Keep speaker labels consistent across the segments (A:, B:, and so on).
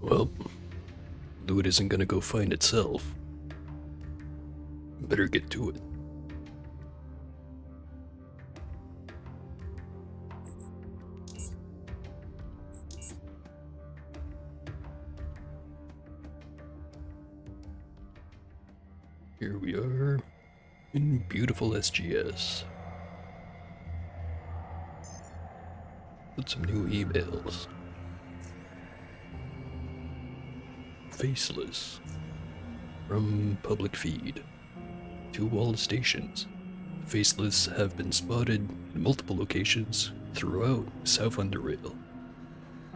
A: Well, loot isn't gonna go find itself. Better get to it. Here we are in beautiful SGS. Put some new emails. Faceless. From public feed. To all stations. Faceless have been spotted in multiple locations throughout South Underrail.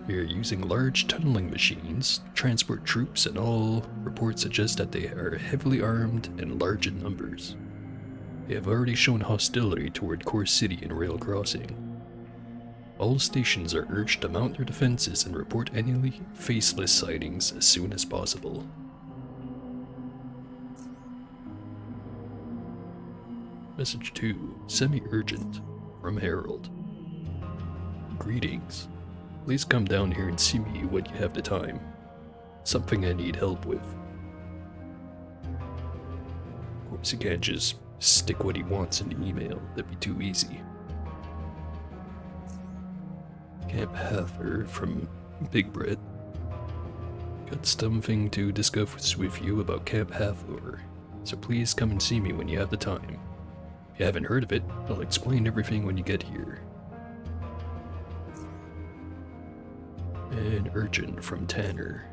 A: They are using large tunneling machines to transport troops, and all reports suggest that they are heavily armed and large in numbers. They have already shown hostility toward Core City and Rail Crossing. All stations are urged to mount their defenses and report any faceless sightings as soon as possible. Message 2, semi-urgent, from Harold. Greetings. Please come down here and see me when you have the time. Something I need help with. Of course, you can't just stick what he wants in the email. That'd be too easy. Camp Hather from Big Bread. Got something to discuss with you about Camp Hathor, so please come and see me when you have the time. If you haven't heard of it, I'll explain everything when you get here. And urgent from Tanner.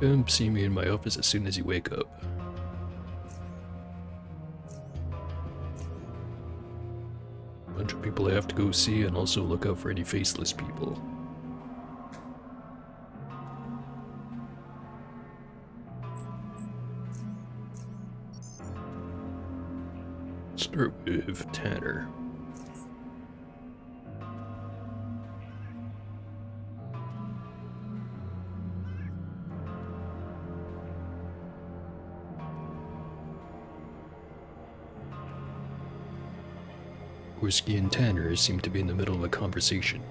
A: Come see me in my office as soon as you wake up. Bunch of people I have to go see, and also look out for any faceless people. Start with Tanner. Whiskey and Tanner seem to be in the middle of a conversation.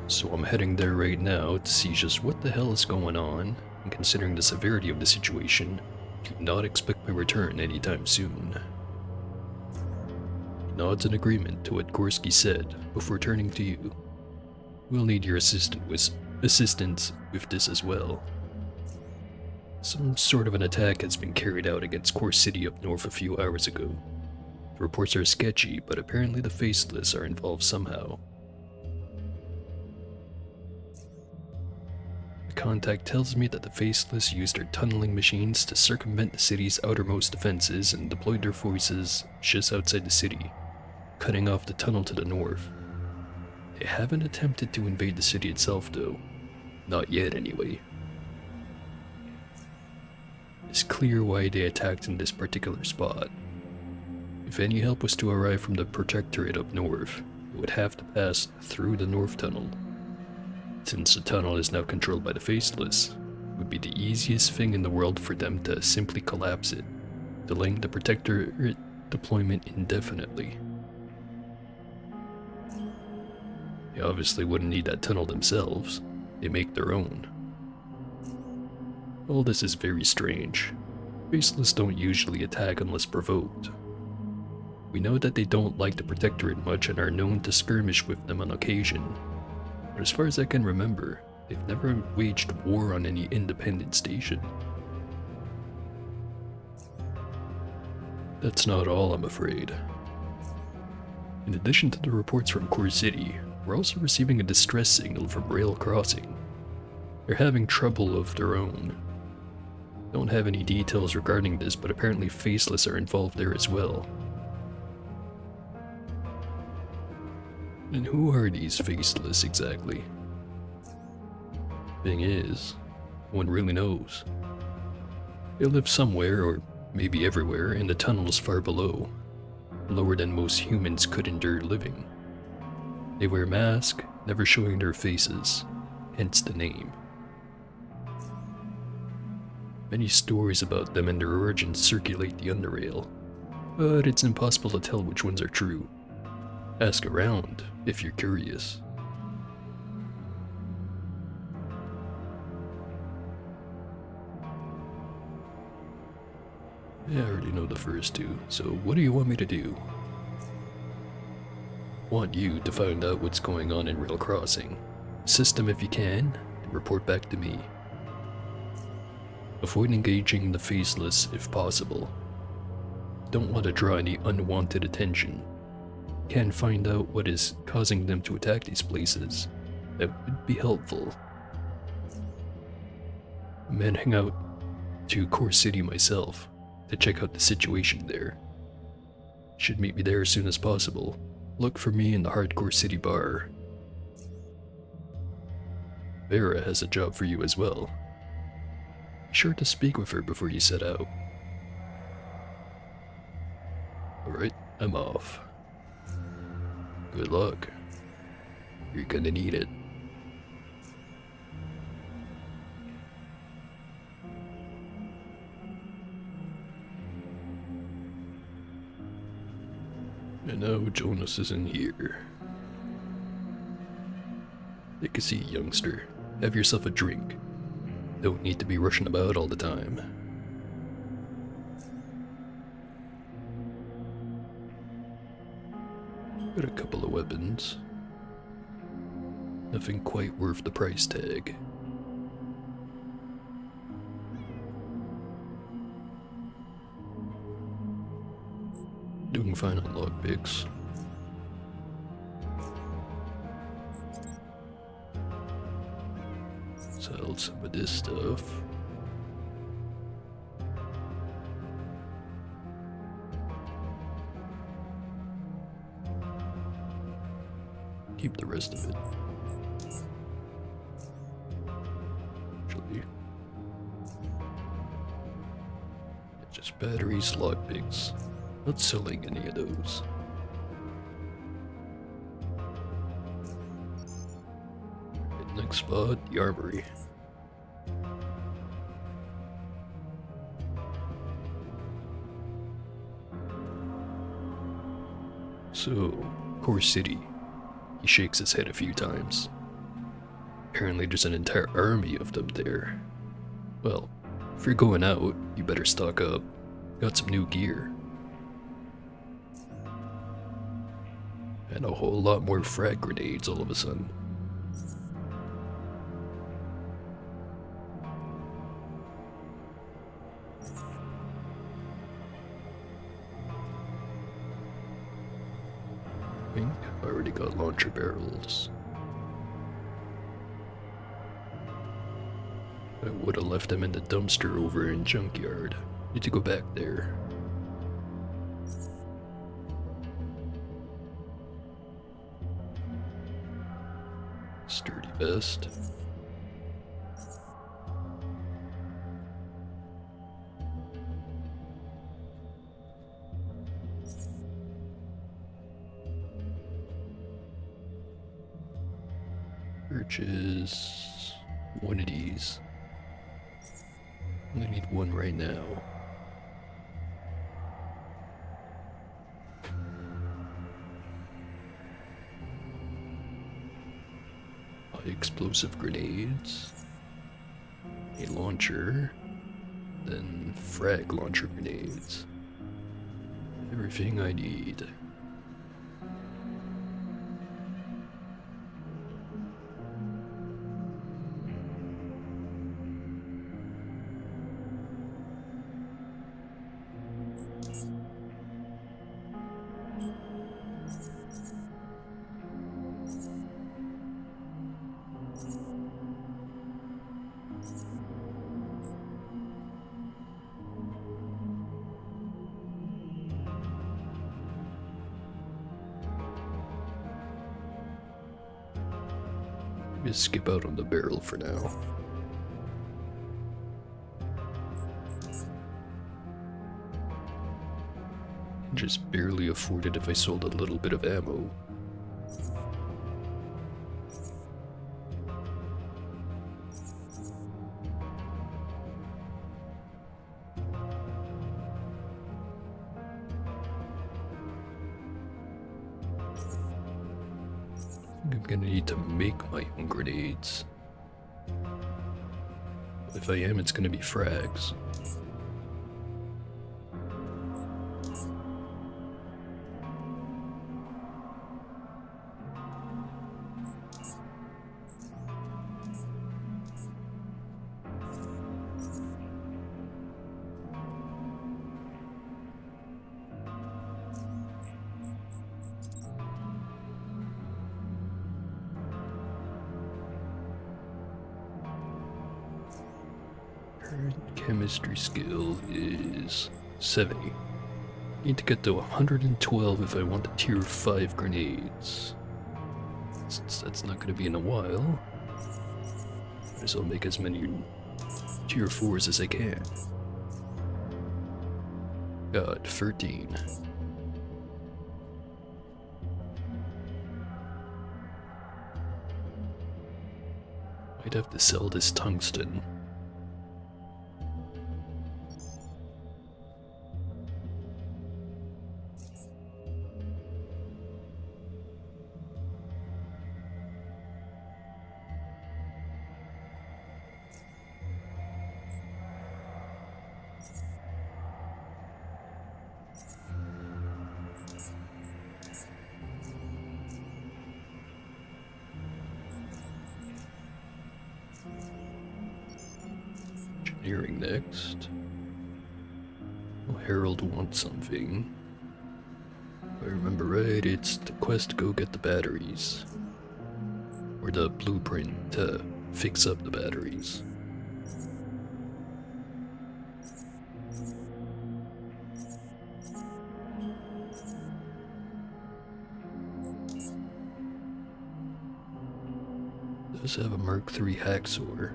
A: So I'm heading there right now to see just what the hell is going on, and considering the severity of the situation, do not expect my return anytime soon. He nods in agreement to what Gorski said before turning to you. We'll need your assistance with this as well. Some sort of an attack has been carried out against Core City up north a few hours ago. The reports are sketchy, but apparently the Faceless are involved somehow. The contact tells me that the Faceless used their tunneling machines to circumvent the city's outermost defenses and deployed their forces just outside the city, cutting off the tunnel to the north. They haven't attempted to invade the city itself though. Not yet anyway. It's clear why they attacked in this particular spot. If any help was to arrive from the Protectorate up north, it would have to pass through the North Tunnel. Since the tunnel is now controlled by the Faceless, it would be the easiest thing in the world for them to simply collapse it, delaying the Protectorate deployment indefinitely. They obviously wouldn't need that tunnel themselves. They make their own. All this is very strange. Faceless don't usually attack unless provoked. We know that they don't like the Protectorate much and are known to skirmish with them on occasion. But as far as I can remember, they've never waged war on any independent station. That's not all, I'm afraid. In addition to the reports from Core City, we're also receiving a distress signal from Rail Crossing. They're having trouble of their own. Don't have any details regarding this, but apparently Faceless are involved there as well. And who are these Faceless exactly? Thing is, no one really knows. They live somewhere, or maybe everywhere, in the tunnels far below, lower than most humans could endure living. They wear masks, never showing their faces, hence the name. Many stories about them and their origins circulate the Underrail, but it's impossible to tell which ones are true. Ask around if you're curious. Yeah, I already know the first two, so what do you want me to do? Want you to find out what's going on in Rail Crossing. Assist them if you can, and report back to me. Avoid engaging the faceless if possible. Don't want to draw any unwanted attention. Can find out what is causing them to attack these places. That would be helpful. I'm heading out to Core City myself to check out the situation there. Should meet me there as soon as possible. Look for me in the Hardcore City bar. Vera has a job for you as well. Be sure to speak with her before you set out. Alright, I'm off. Good luck. You're gonna need it. And now Jonas is in here. Take a seat, youngster. Have yourself a drink. Don't need to be rushing about all the time. Got a couple of weapons. Nothing quite worth the price tag. Doing fine on lockpicks. Sell some of this stuff. Keep the rest of it. Actually, just batteries, lockpicks. Not selling any of those. Next spot, the armory. So, Core City. He shakes his head a few times. Apparently there's an entire army of them there. Well, if you're going out, you better stock up. Got some new gear. And a whole lot more frag grenades all of a sudden. I think I already got launcher barrels. I would have left them in the dumpster over in Junkyard. Need to go back there. Sturdy vest. Purchase one of these. Only need one right now. High explosive grenades. A launcher. Then frag launcher grenades. Everything I need. Just skip out on the barrel for now. Just barely afford it if I sold a little bit of ammo. I'm gonna need to make my own grenades. If I am, it's gonna be frags. Current chemistry skill is 70. Need to get to 112 if I want the tier 5 grenades. Since that's not going to be in a while, might as well make as many tier 4s as I can. Got 13. Might have to sell this tungsten. Engineering next. Oh, Harold wants something. If I remember right, it's the quest to go get the batteries. Or the blueprint to fix up the batteries. Does have a Mark III hacksaw.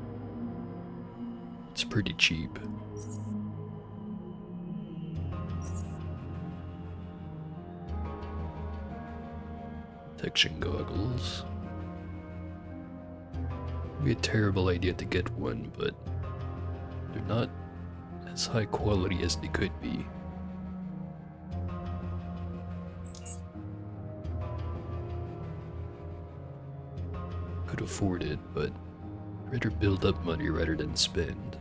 A: It's pretty cheap. Protection goggles. It'd be a terrible idea to get one, but they're not as high quality as they could be. Could afford it, but I'd rather build up money rather than spend.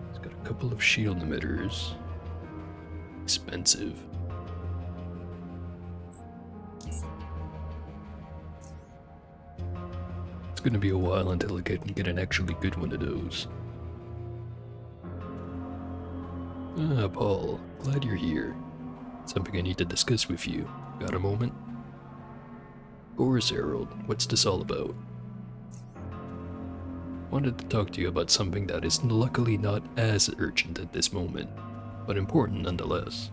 A: It's got a couple of shield emitters. Expensive. It's gonna be a while until I can get an actually good one of those. Ah, Paul, glad you're here. Something I need to discuss with you. Got a moment? Of course, Harold. What's this all about? Wanted to talk to you about something that is luckily not as urgent at this moment, but important nonetheless.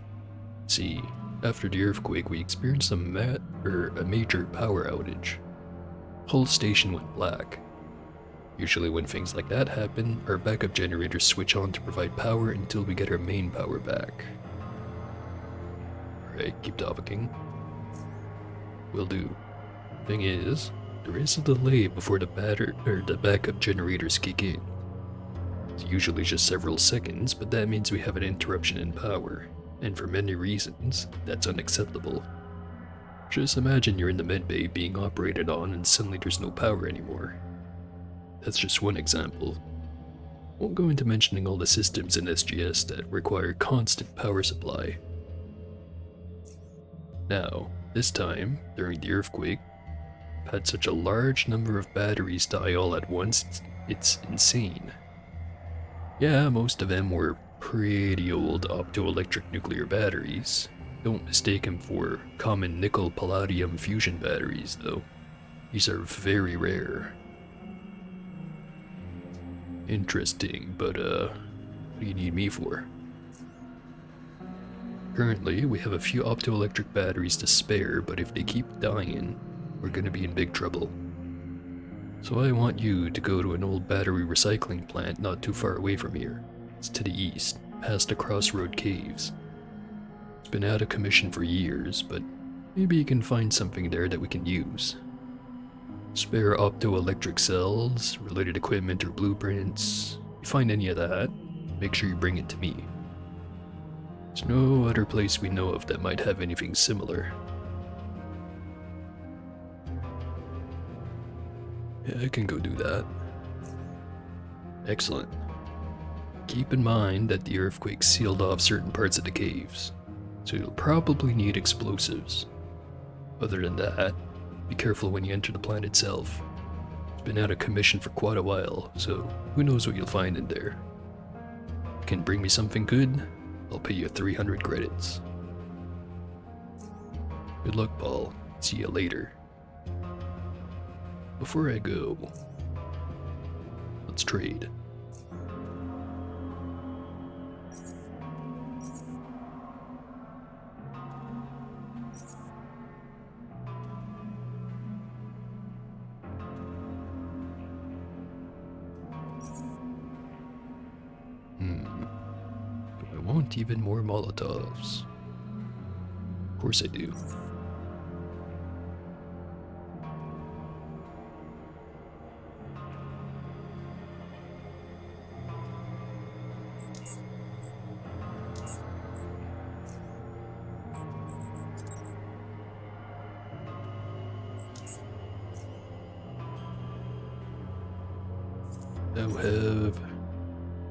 A: See, after the earthquake, we experienced a major power outage. Whole station went black. Usually when things like that happen, our backup generators switch on to provide power until we get our main power back. Alright, keep talking. Will do. Thing is, there is a delay before the backup generators kick in. It's usually just several seconds, but that means we have an interruption in power, and for many reasons, that's unacceptable. Just imagine you're in the medbay being operated on and suddenly there's no power anymore. That's just one example. Won't go into mentioning all the systems in SGS that require constant power supply. Now, this time, during the earthquake, I've had such a large number of batteries die all at once, it's insane. Yeah, most of them were pretty old optoelectric nuclear batteries. Don't mistake them for common nickel-palladium fusion batteries, though. These are very rare. Interesting, but what do you need me for? Currently, we have a few optoelectric batteries to spare, but if they keep dying, we're gonna be in big trouble. So I want you to go to an old battery recycling plant not too far away from here. It's to the east, past the Crossroad Caves. It's been out of commission for years, but maybe you can find something there that we can use. Spare optoelectric cells, related equipment or blueprints. If you find any of that, make sure you bring it to me. There's no other place we know of that might have anything similar. Yeah, I can go do that. Excellent. Keep in mind that the earthquake sealed off certain parts of the caves, so you'll probably need explosives. Other than that, be careful when you enter the plant itself. It's been out of commission for quite a while, so who knows what you'll find in there. If you can bring me something good, I'll pay you 300 credits. Good luck, Paul. See you later. Before I go, let's trade. want even more Molotovs? Of course I do. Now have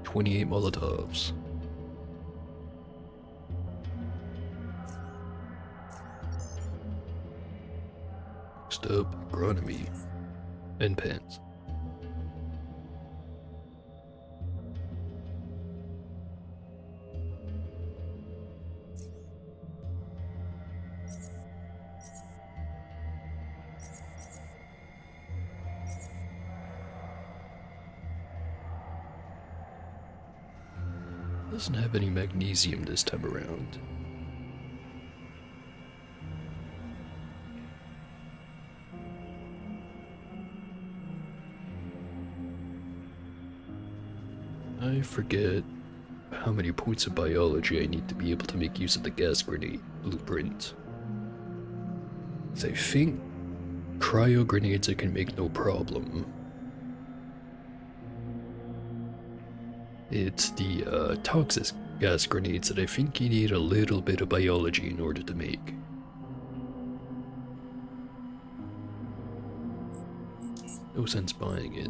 A: 28 Molotovs. Next up, agronomy and pens. Doesn't have any magnesium this time around. I forget how many points of biology I need to be able to make use of the gas grenade blueprint. I think cryo grenades I can make no problem. It's the toxic gas grenades that I think you need a little bit of biology in order to make. No sense buying it.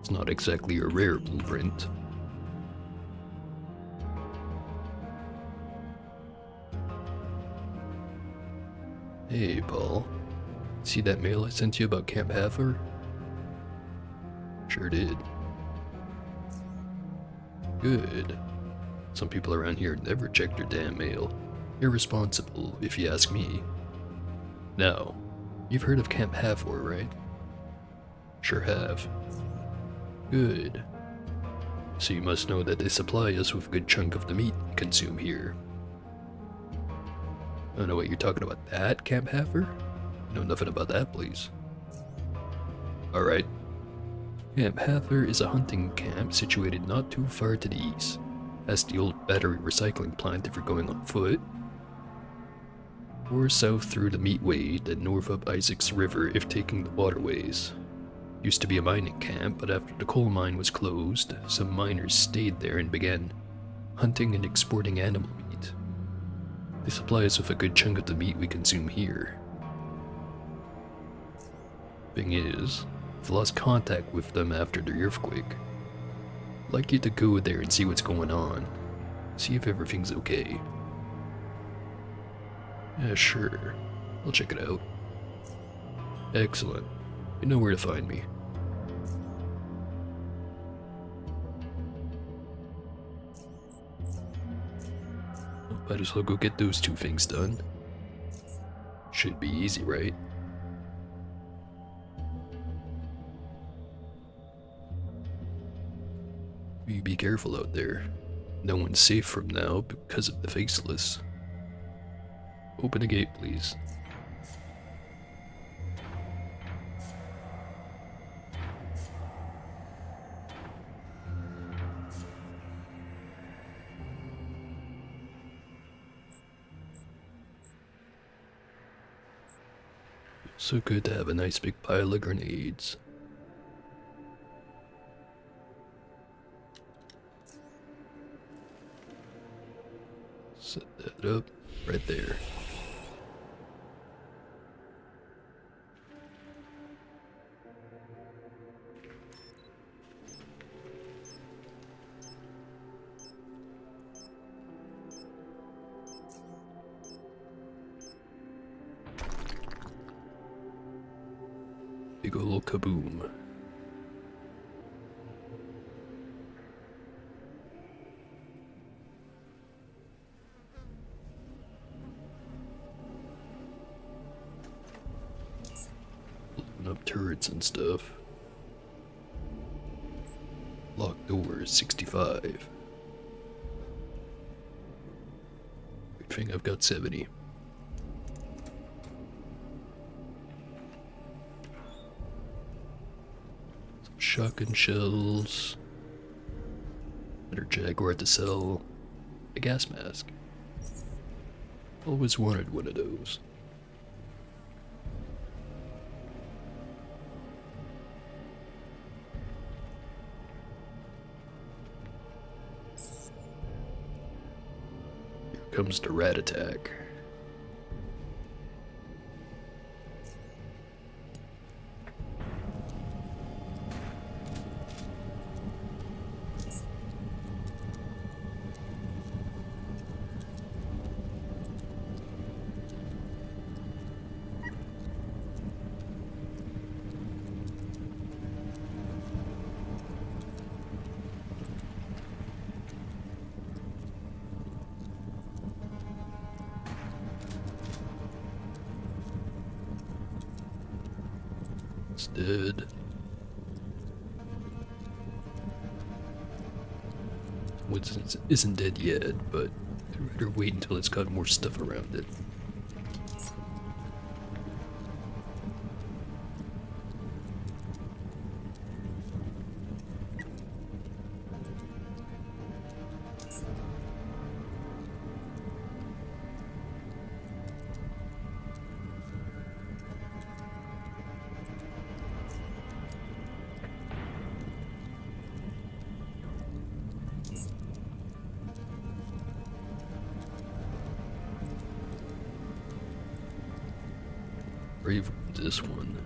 A: It's not exactly a rare blueprint. Hey, Paul. See that mail I sent you about Camp Hafer? Sure did. Good. Some people around here never check their damn mail. Irresponsible, if you ask me. Now, you've heard of Camp Hafer, right? Sure have. Good. So you must know that they supply us with a good chunk of the meat we consume here. I don't know what you're talking about. That Camp Hafer? Know nothing about that, please. Alright. Camp Hafer is a hunting camp situated not too far to the east. That's the old battery recycling plant if you're going on foot. Or south through the Meatway, then north up Isaacs River if taking the waterways. Used to be a mining camp, but after the coal mine was closed, some miners stayed there and began hunting and exporting animal meat. They supply us with a good chunk of the meat we consume here. Thing is, I've lost contact with them after the earthquake. I'd like you to go there and see what's going on. See if everything's okay. Yeah, sure. I'll check it out. Excellent. You know where to find me. Might as well go get those two things done. Should be easy, right? You be careful out there. No one's safe from now because of the faceless. Open a gate, please. So good to have a nice big pile of grenades. Set that up right there. Big ol' kaboom. Blowing up turrets and stuff. Locked doors, 65. Good thing I've got 70. Shotgun shells. Better Jaguar to sell. A gas mask. Always wanted one of those. Here comes the rat attack. It's dead. Which isn't dead yet, but I'd rather wait until it's got more stuff around it. Brave this one.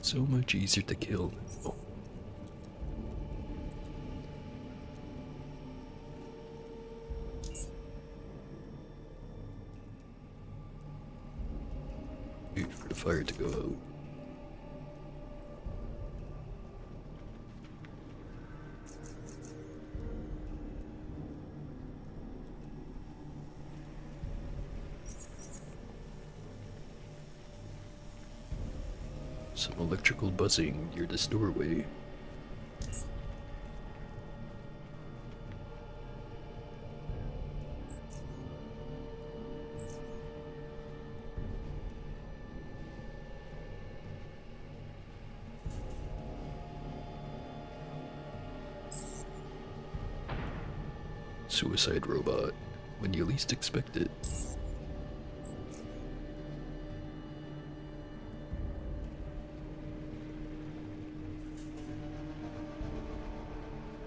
A: So much easier to kill. Oh. Wait for the fire to go out. Some electrical buzzing near this doorway. Suicide robot, when you least expect it.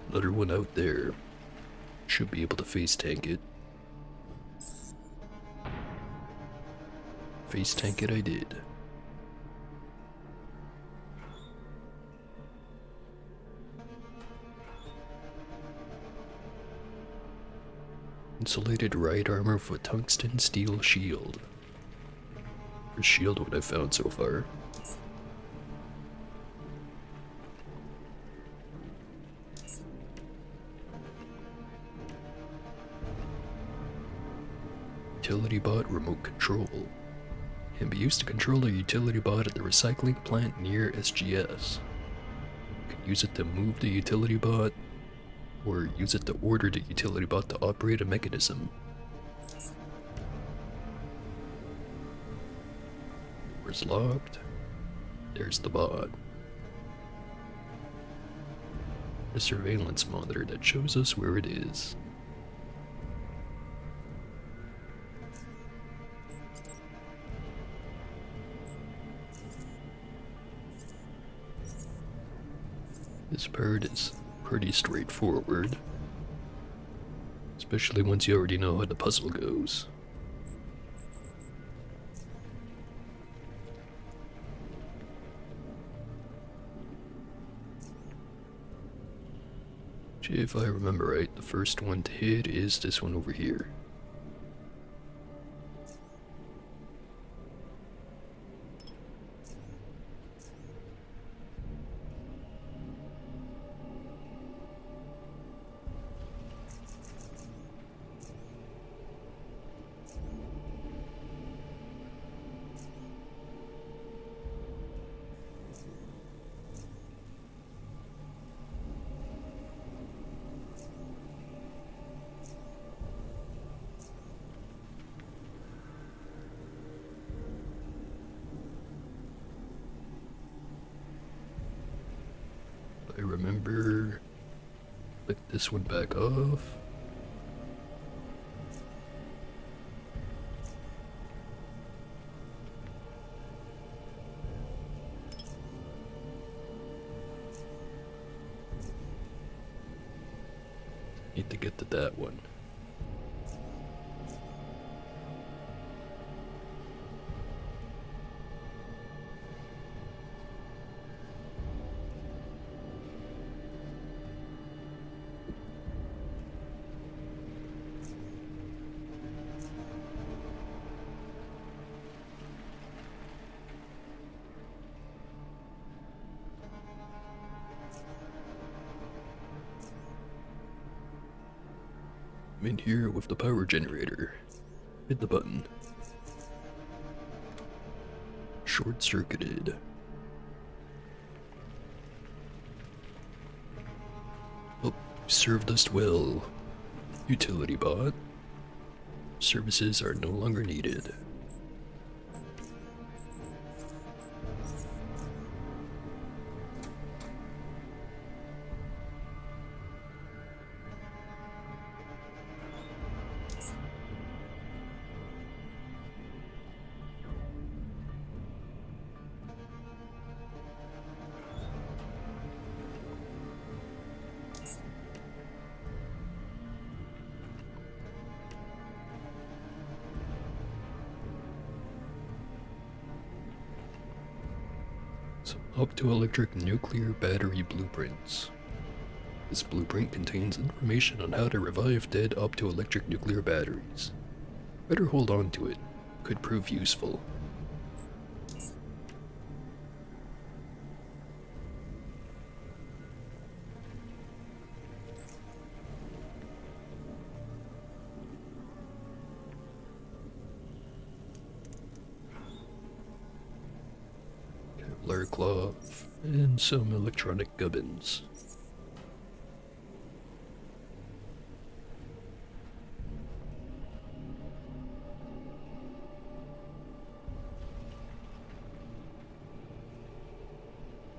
A: Another one out there. Should be able to face tank it. Face tank it I did. Insulated ride armor with tungsten steel shield. First shield what I've found so far. Utility bot remote control. Can be used to control a utility bot at the recycling plant near SGS. You can use it to move the utility bot, or use it to order the utility bot to operate a mechanism. Door's locked. There's the bot. A surveillance monitor that shows us where it is. This part is pretty straightforward, especially once you already know how the puzzle goes. If I remember right, the first one to hit is this one over here. I remember. Click this one back off. Need to get to that one. I'm in here with the power generator. Hit the button. Short-circuited. Oh, served us well. Utility bot. Services are no longer needed. Some optoelectric nuclear battery blueprints. This blueprint contains information on how to revive dead optoelectric nuclear batteries. Better hold on to it. Could prove useful. Kevlar cloth and some electronic gubbins.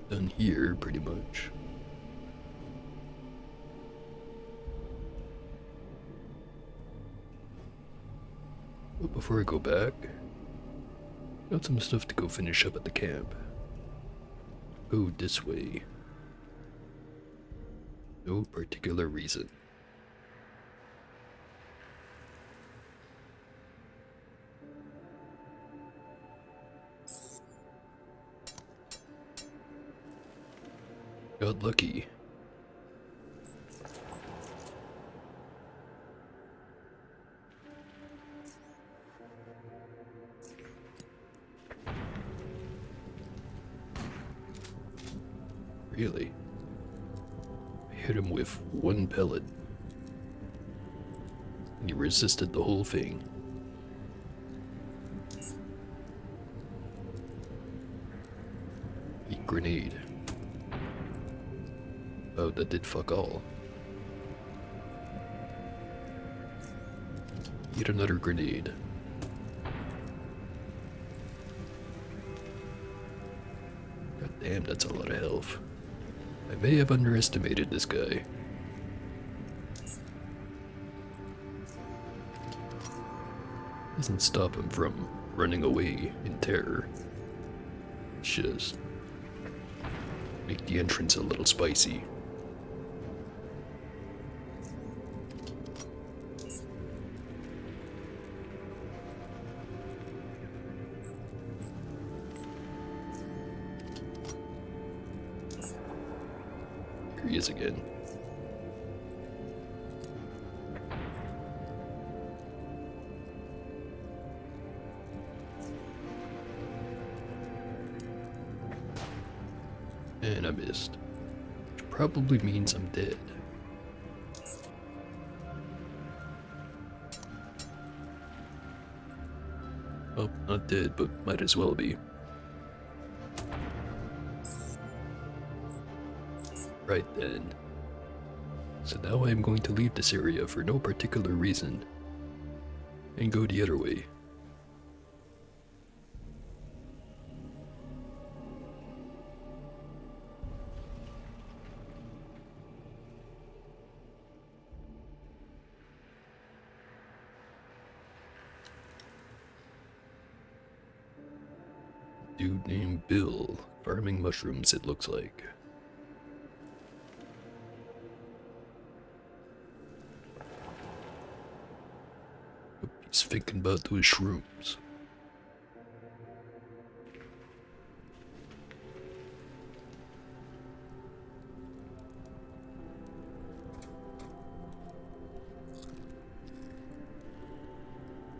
A: Done here, pretty much. But before I go back, got some stuff to go finish up at the camp. Go this way. No particular reason. Got lucky. Really? I hit him with one pellet. And he resisted the whole thing. A grenade. Oh, that did fuck all. Yet another grenade. God damn, that's a lot of health. I may have underestimated this guy. Doesn't stop him from running away in terror. It's just make the entrance a little spicy. Here he is again. And I missed. Which probably means I'm dead. Oh, not dead, but might as well be. Right then. So now I am going to leave this area for no particular reason. And go the other way. Dude named Bill, farming mushrooms it looks like. He's thinking about those shrooms.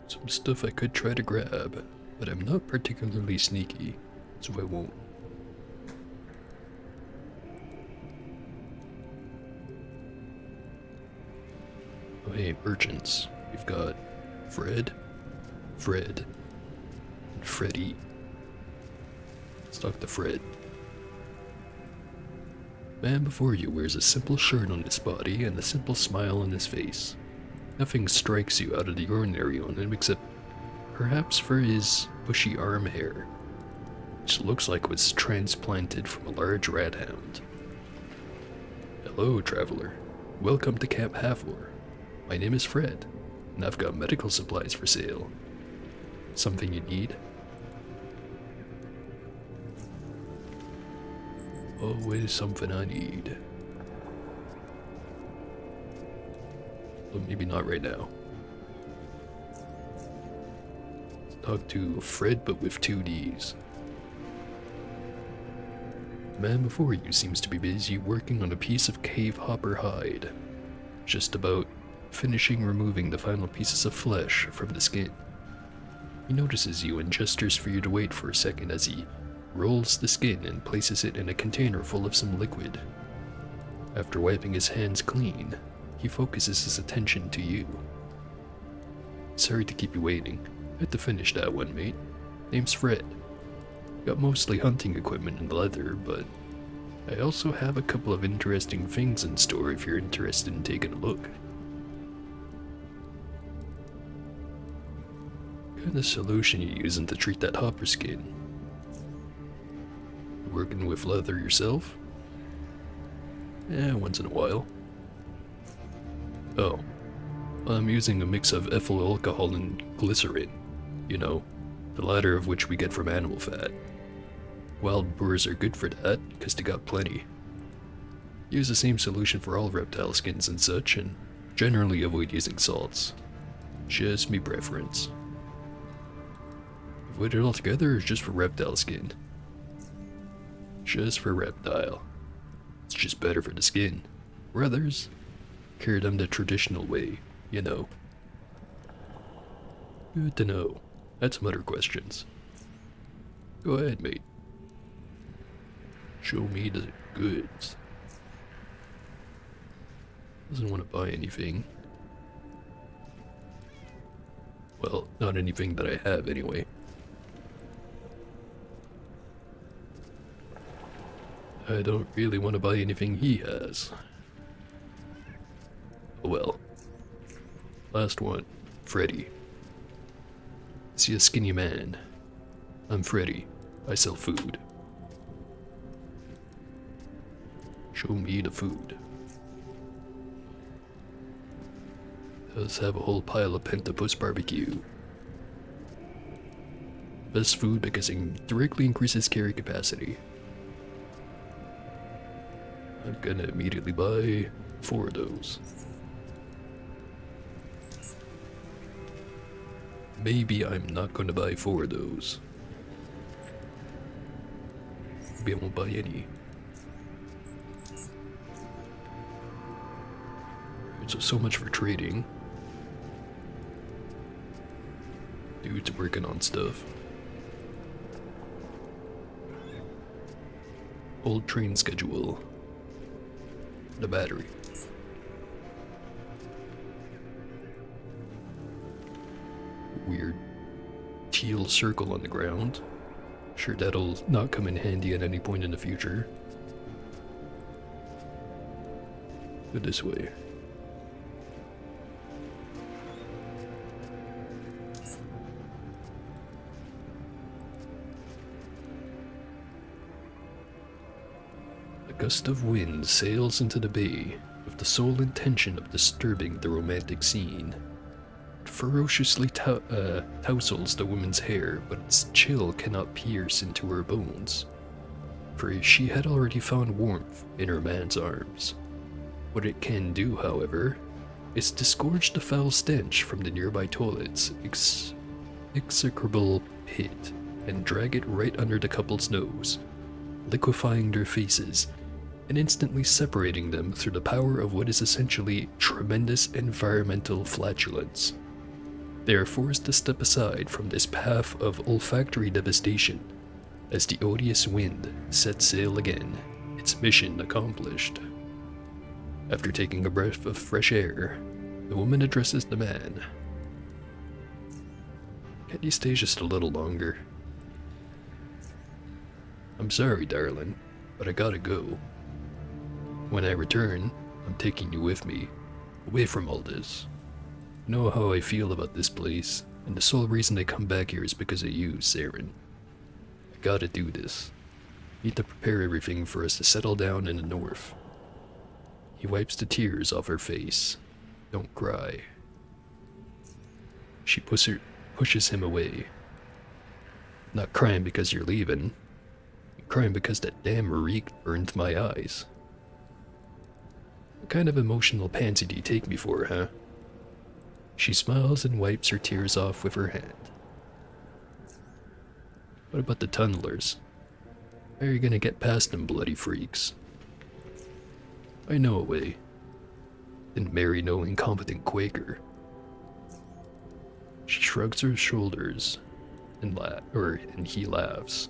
A: Some stuff I could try to grab, but I'm not particularly sneaky, so I won't. Oh hey, merchants. We've got Fred, and Freddy. Let's talk to Fred. Man before you wears a simple shirt on his body and a simple smile on his face. Nothing strikes you out of the ordinary on him except perhaps for his bushy arm hair, which looks like it was transplanted from a large rat hound. Hello, traveler. Welcome to Camp Halfwar. My name is Fred, and I've got medical supplies for sale. Something you need? Always something I need. But maybe not right now. Let's talk to Fred, but with 2 Ds. The man before you seems to be busy working on a piece of cave hopper hide. Just about finishing removing the final pieces of flesh from the skin. He notices you and gestures for you to wait for a second as he rolls the skin and places it in a container full of some liquid. After wiping his hands clean, he focuses his attention to you. Sorry to keep you waiting. I had to finish that one, mate. Name's Fred. Got mostly hunting equipment and leather, but I also have a couple of interesting things in store if you're interested in taking a look. What kind of solution you using to treat that hopper skin? Working with leather yourself? Yeah, once in a while. Oh, I'm using a mix of ethyl alcohol and glycerin. You know, the latter of which we get from animal fat. Wild boars are good for that, cause they got plenty. Use the same solution for all reptile skins and such, and generally avoid using salts. Just me preference. Avoid it altogether or just for reptile skin? Just for reptile. It's just better for the skin. For others, cure them the traditional way, you know. Good to know. Had some other questions. Go ahead, mate. Show me the goods. Doesn't want to buy anything. Well, not anything that I have anyway. I don't really want to buy anything he has. Oh well. Last one. Freddy. See a skinny man. I'm Freddy. I sell food. Show me the food. Does have a whole pile of Pentapus barbecue. Best food because it directly increases carry capacity. I'm gonna immediately buy 4 of those. Maybe I'm not gonna buy 4 of those. Maybe I won't buy any. So much for trading. Dude's working on stuff. Old train schedule. The battery. Weird teal circle on the ground. Sure, that'll not come in handy at any point in the future. Go this way. A gust of wind sails into the bay with the sole intention of disturbing the romantic scene. It ferociously tousles the woman's hair, but its chill cannot pierce into her bones, for she had already found warmth in her man's arms. What it can do, however, is disgorge the foul stench from the nearby toilet's execrable pit and drag it right under the couple's nose, liquefying their faces and instantly separating them through the power of what is essentially tremendous environmental flatulence. They are forced to step aside from this path of olfactory devastation as the odious wind sets sail again, its mission accomplished. After taking a breath of fresh air, the woman addresses the man. Can't you stay just a little longer? I'm sorry, darling, but I gotta go. When I return, I'm taking you with me, away from all this. You know how I feel about this place, and the sole reason I come back here is because of you, Saren. I gotta do this. Need to prepare everything for us to settle down in the north. He wipes the tears off her face. Don't cry. She pushes him away. Not crying because you're leaving. I'm crying because that damn reek burned my eyes. What kind of emotional pansy do you take me for, huh? She smiles and wipes her tears off with her hand. What about the tunnelers? How are you gonna get past them bloody freaks? I know a way. Didn't marry no incompetent Quaker. She shrugs her shoulders and he laughs.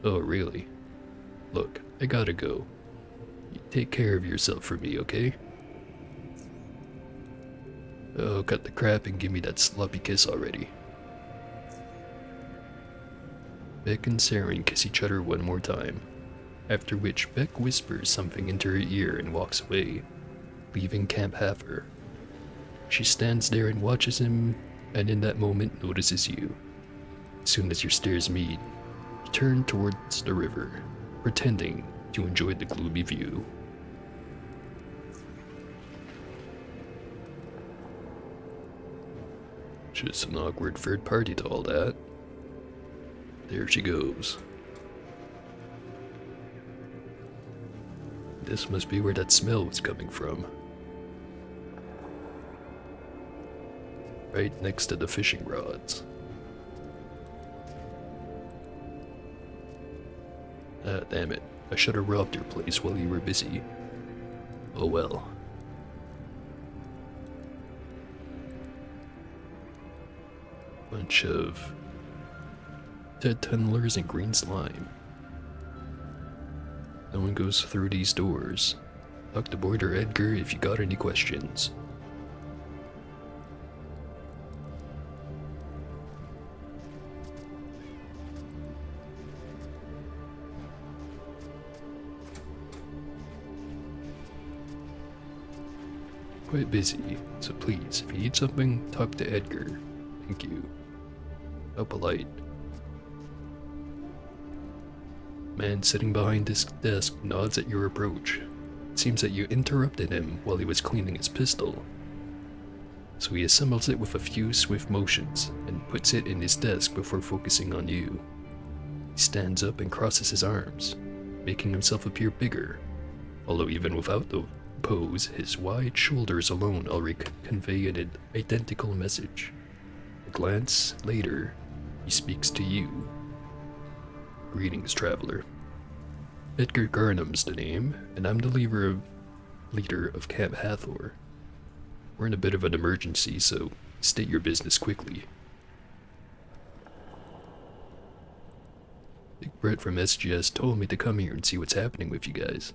A: Oh, really? Look, I gotta go. You take care of yourself for me, okay? Oh, cut the crap and give me that sloppy kiss already. Beck and Saren kiss each other one more time, after which Beck whispers something into her ear and walks away, leaving Camp Hafer. She stands there and watches him, and in that moment notices you. As soon as your stares meet, you turn towards the river, pretending to enjoy the gloomy view. Just an awkward third party to all that. There she goes. This must be where that smell was coming from. Right next to the fishing rods. Ah, damn it. I should have robbed your place while you were busy. Oh well. Bunch of dead tunnelers and green slime. No one goes through these doors. Talk to Boyd or Edgar if you got any questions. Quite busy, so please, if you need something, talk to Edgar. Thank you. How polite. Man sitting behind his desk nods at your approach. It seems that you interrupted him while he was cleaning his pistol. So he assembles it with a few swift motions and puts it in his desk before focusing on you. He stands up and crosses his arms, making himself appear bigger, although even without the pose, his wide shoulders alone already convey an identical message. A glance later, he speaks to you. Greetings, traveler. Edgar Garnham's the name, and I'm the leader of Camp Hathor. We're in a bit of an emergency, so state your business quickly. Big Brett from SGS told me to come here and see what's happening with you guys.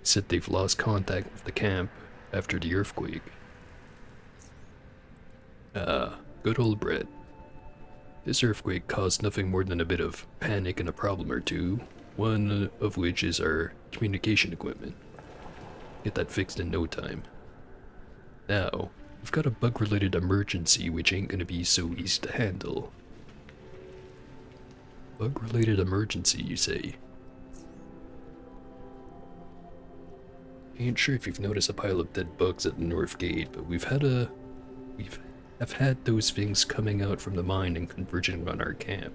A: He said they've lost contact with the camp after the earthquake. Good old Brett. This earthquake caused nothing more than a bit of panic and a problem or two, one of which is our communication equipment. Get that fixed in no time. Now, we've got a bug-related emergency which ain't gonna be so easy to handle. Bug-related emergency, you say? Ain't sure if you've noticed a pile of dead bugs at the north gate, but I've had those things coming out from the mine and converging on our camp.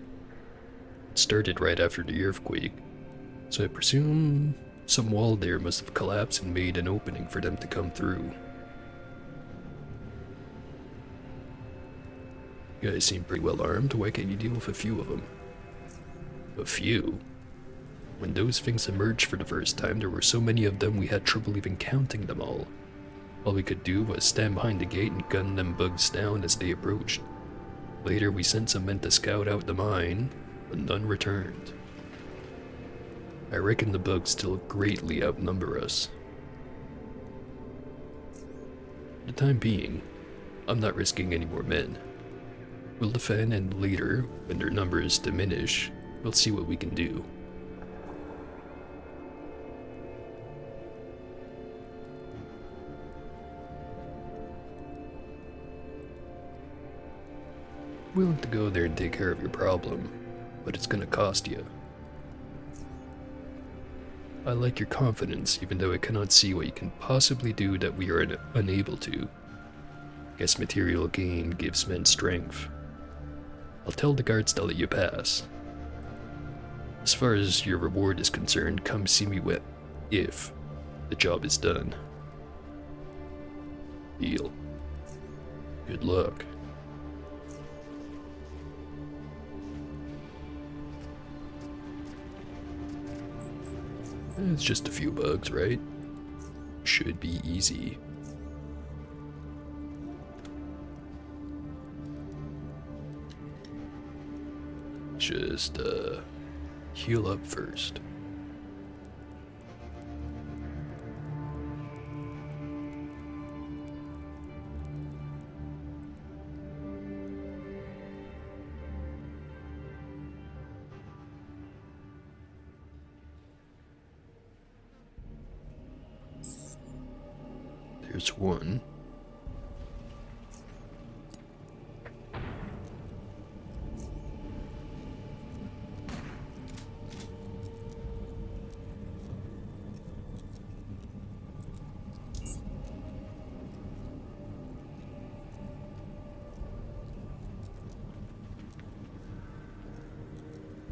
A: It started right after the earthquake, so I presume some wall there must have collapsed and made an opening for them to come through. You guys seem pretty well armed, why can't you deal with a few of them? A few? When those things emerged for the first time, there were so many of them we had trouble even counting them all. All we could do was stand behind the gate and gun them bugs down as they approached. Later we sent some men to scout out the mine, but none returned. I reckon the bugs still greatly outnumber us. For the time being, I'm not risking any more men. We'll defend, and later, when their numbers diminish, we'll see what we can do. Willing to go there and take care of your problem, but it's gonna cost you. I like your confidence, even though I cannot see what you can possibly do that we are unable to. Guess material gain gives men strength. I'll tell the guards to let you pass. As far as your reward is concerned, come see me if the job is done. Deal. Good luck. It's just a few bugs, right? Should be easy. Just, heal up first. There's one.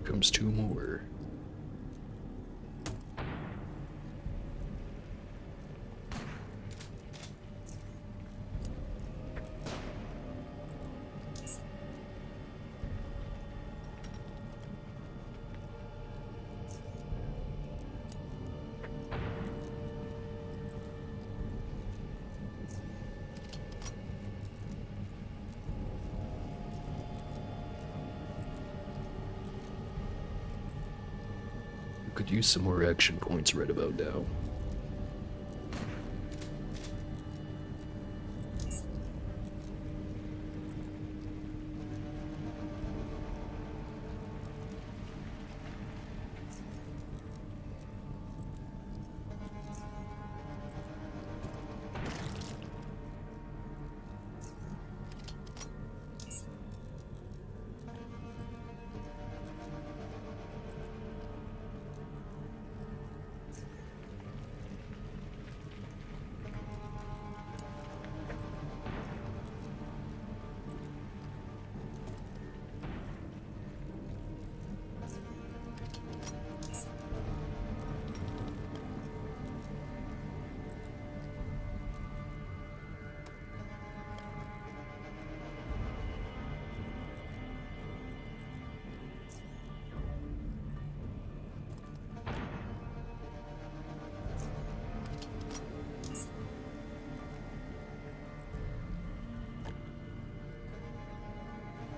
A: Comes two more. Could use some more action points right about now.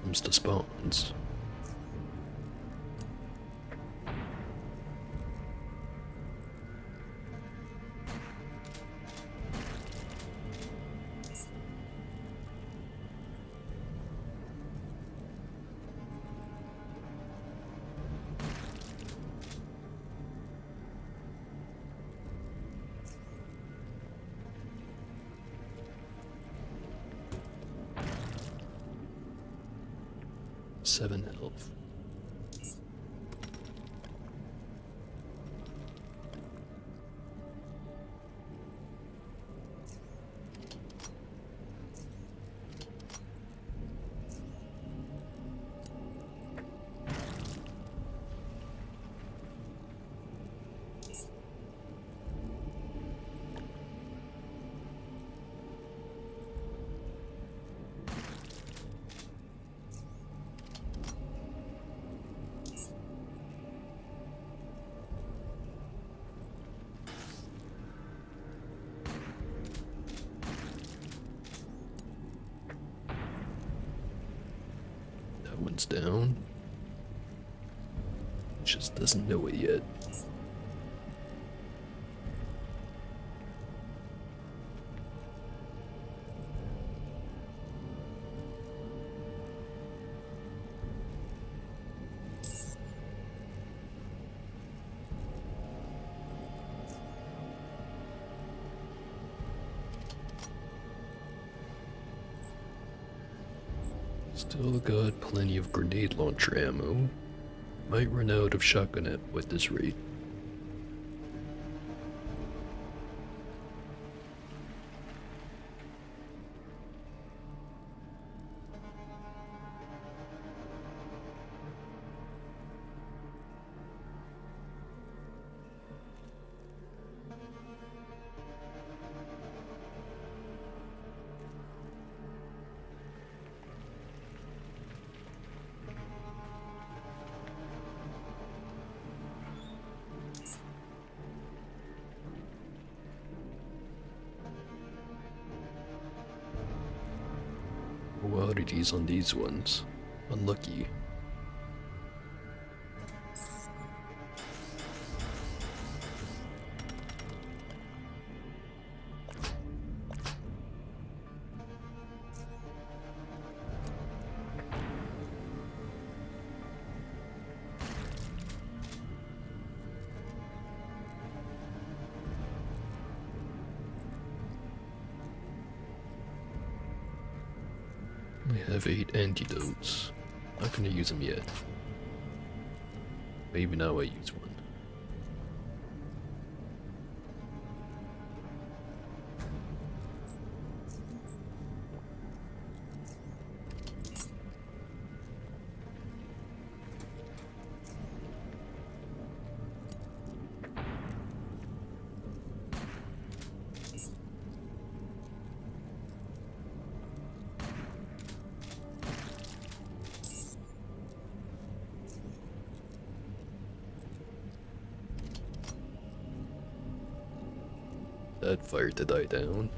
A: Comes to spawns. 7 health. That one's down. Just doesn't know it yet. Still got plenty of grenade launcher ammo. Might run out of shotgun ammo at this rate. No oddities on these ones. Unlucky. I have 8 antidotes. Not gonna use them yet. Maybe now I use one. That fire to die down.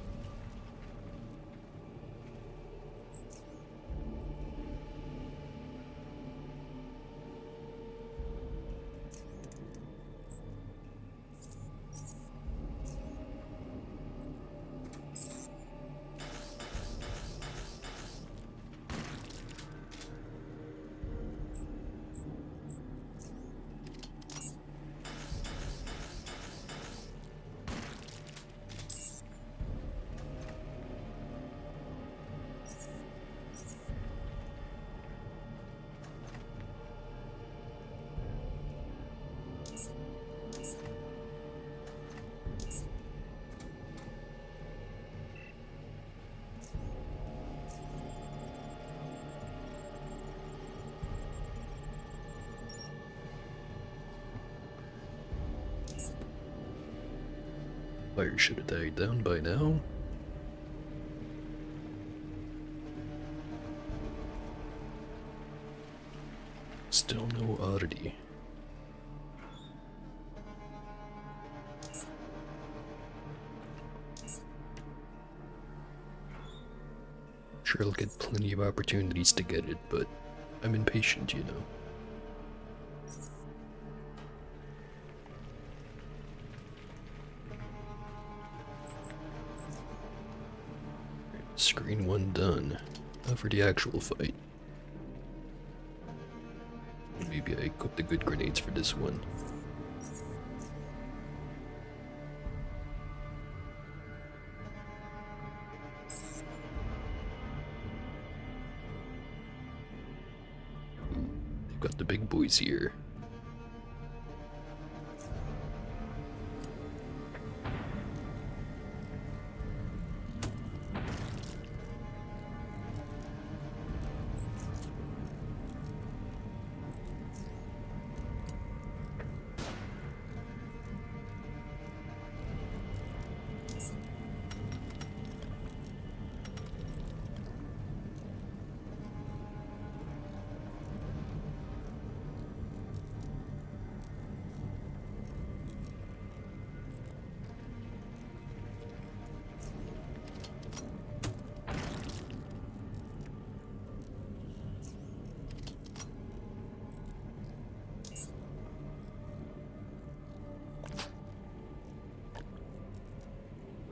A: Fire should have died down by now. Still no oddity. Sure, I'll get plenty of opportunities to get it, but I'm impatient, you know. Screen 1 done. Now for the actual fight. Maybe I equipped the good grenades for this one. Got the big boys here.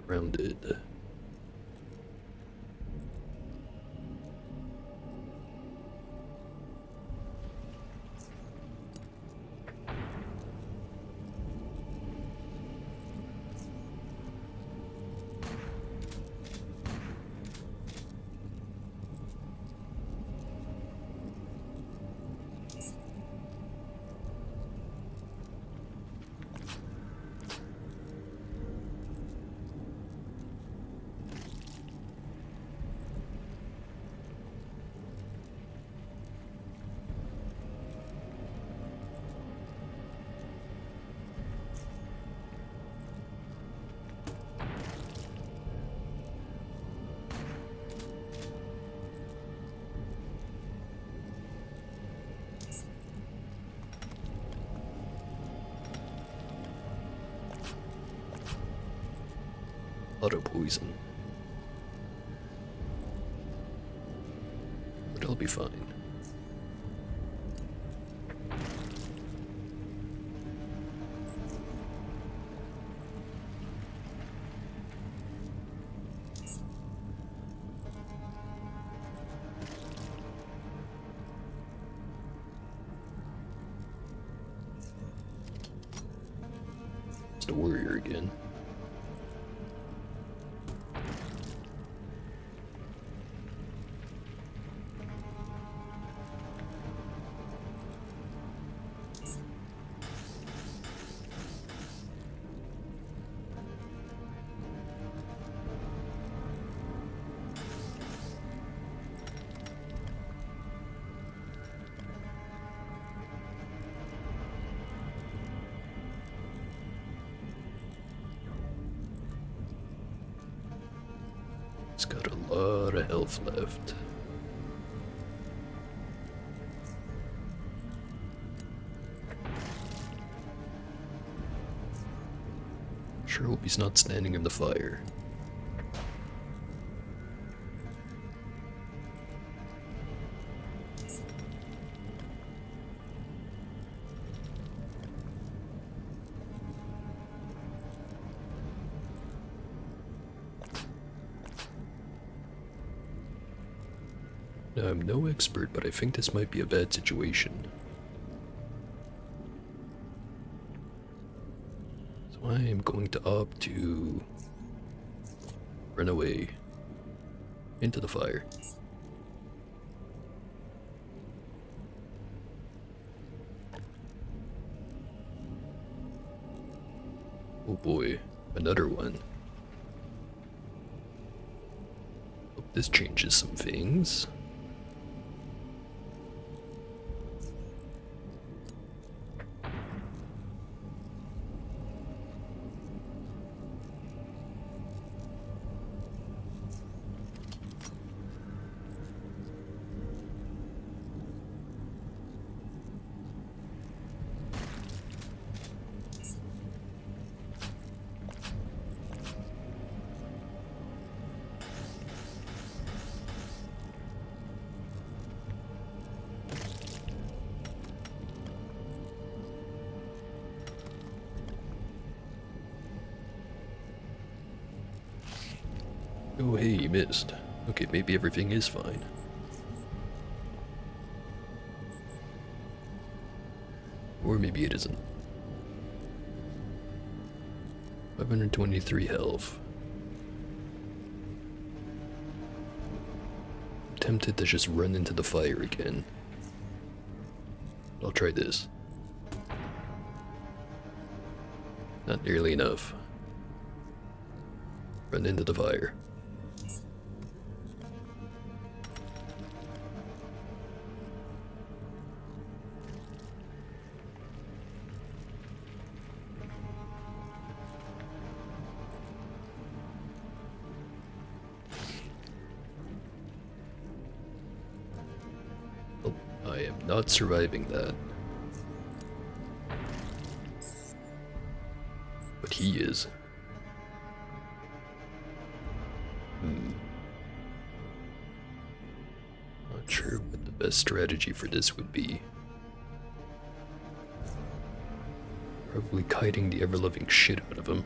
A: Rounded. Auto poison. But I'll be fine. It's the warrior again. It's got a lot of health left. Sure hope he's not standing in the fire. Now, I'm no expert, but I think this might be a bad situation. So I am going to opt to run away into the fire. Oh boy, another one. Hope this changes some things. Oh hey, you missed. Okay, maybe everything is fine. Or maybe it isn't. 523 health. Tempted to just run into the fire again. I'll try this. Not nearly enough. Run into the fire. Oh, I am not surviving that. But he is. Not sure what the best strategy for this would be. Probably kiting the ever-loving shit out of him.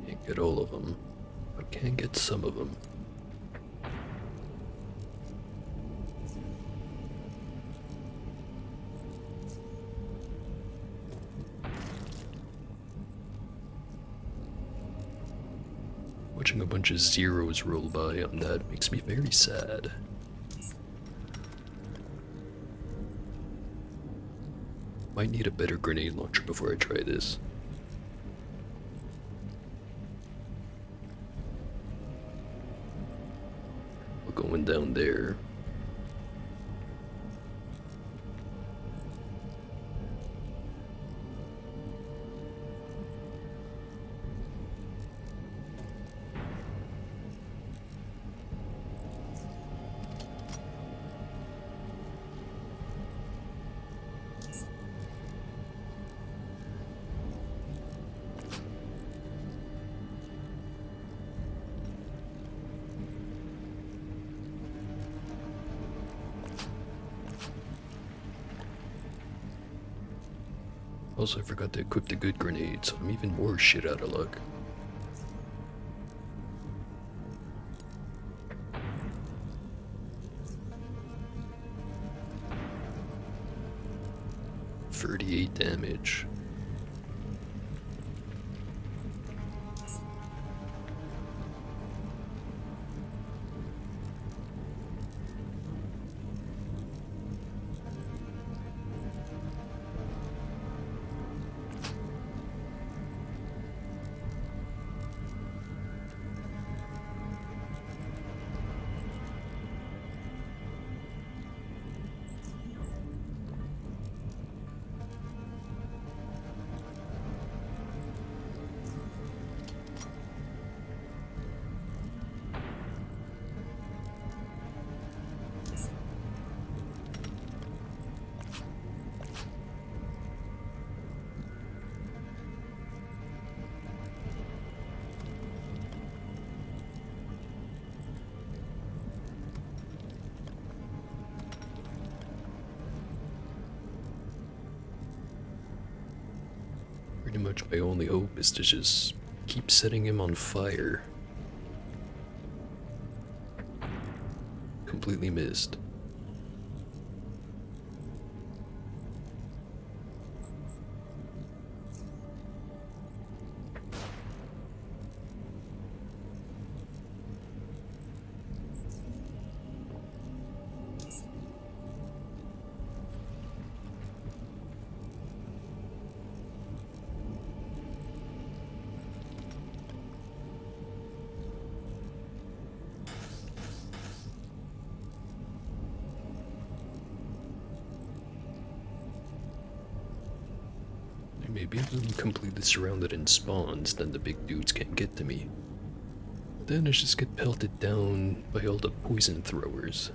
A: Can't get all of them, but can get some of them. Watching a bunch of zeros roll by on that makes me very sad. Might need a better grenade launcher before I try this. We're going down there. Also, I forgot to equip the good grenade, so I'm even more shit out of luck. $38 damage. Pretty much my only hope is to just keep setting him on fire. Completely missed. Maybe if I'm completely surrounded in spawns, then the big dudes can't get to me. then I just get pelted down by all the poison throwers.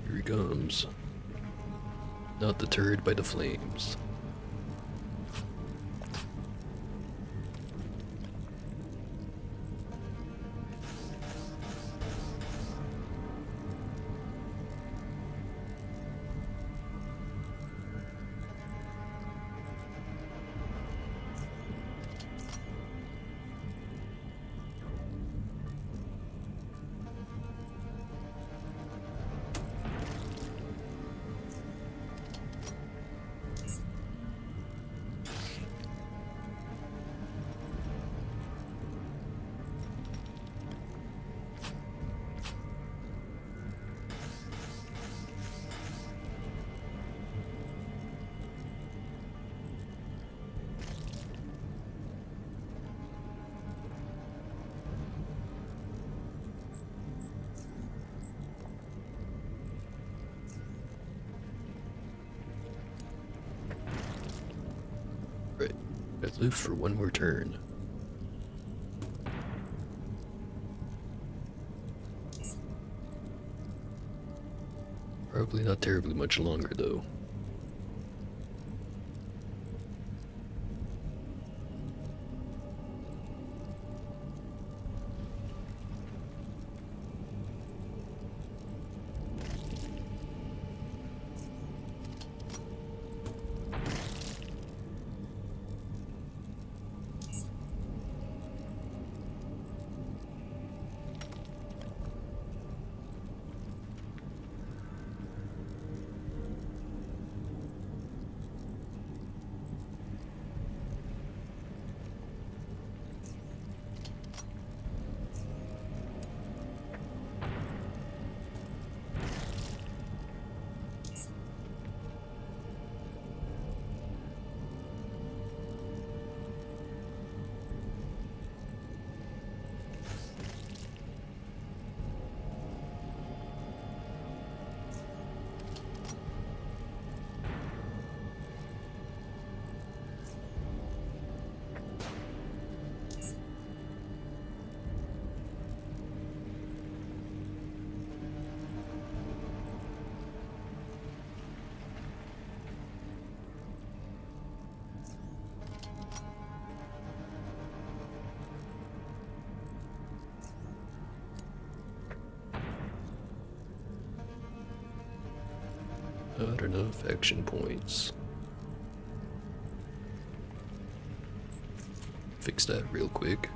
A: Here he comes. Not deterred by the flames. Right. I've lived for one more turn. Probably not terribly much longer, though. Not enough action points. Fix that real quick.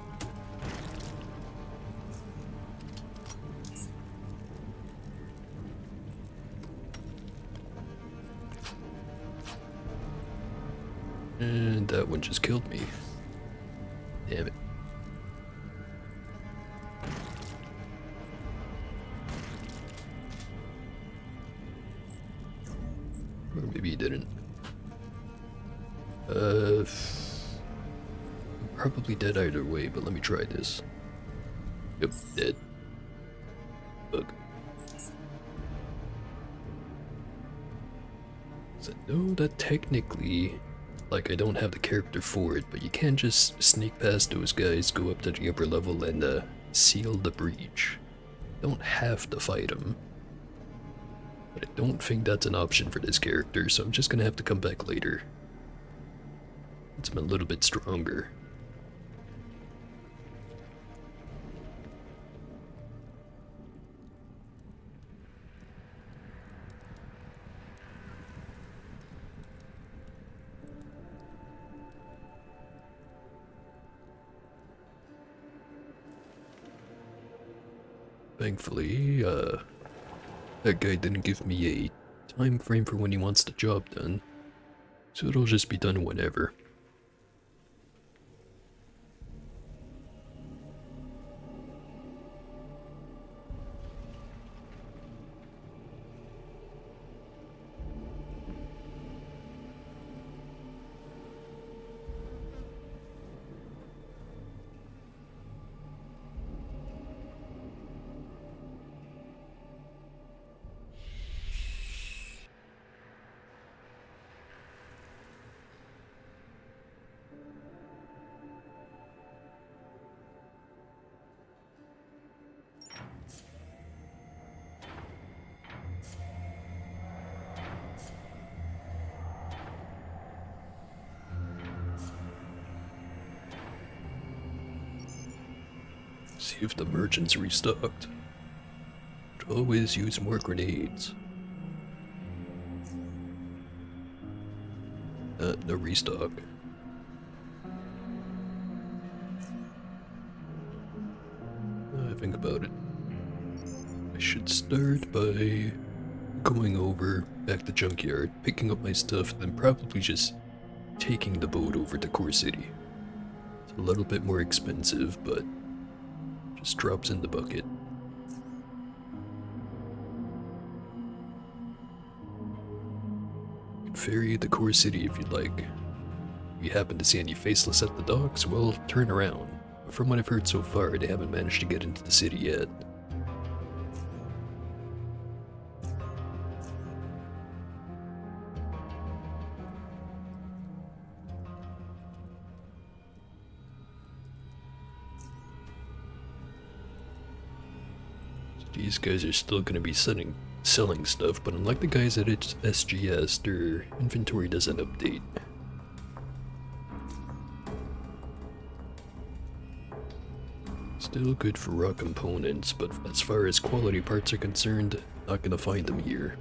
A: And that one just killed me. Damn it. Or maybe he didn't. Probably dead either way, but let me try this. Yep, dead. Bug. So I know that technically, like, I don't have the character for it, but you can just sneak past those guys, go up to the upper level, and seal the breach. Don't have to fight them. But I don't think that's an option for this character, so I'm just gonna have to come back later. It's been a little bit stronger. Thankfully, that guy didn't give me a time frame for when he wants the job done, so it'll just be done whenever. See if the merchant's restocked. Should always use more grenades. No restock. I think about it. I should start by going over back to Junkyard, picking up my stuff, then probably just taking the boat over to Core City. It's a little bit more expensive, but just drops in the bucket. You can ferry the Core City if you'd like. If you happen to see any faceless at the docks, well, turn around. But from what I've heard so far, they haven't managed to get into the city yet. These guys are still going to be selling stuff, but unlike the guys at SGS, their inventory doesn't update. Still good for raw components, but as far as quality parts are concerned, not going to find them here.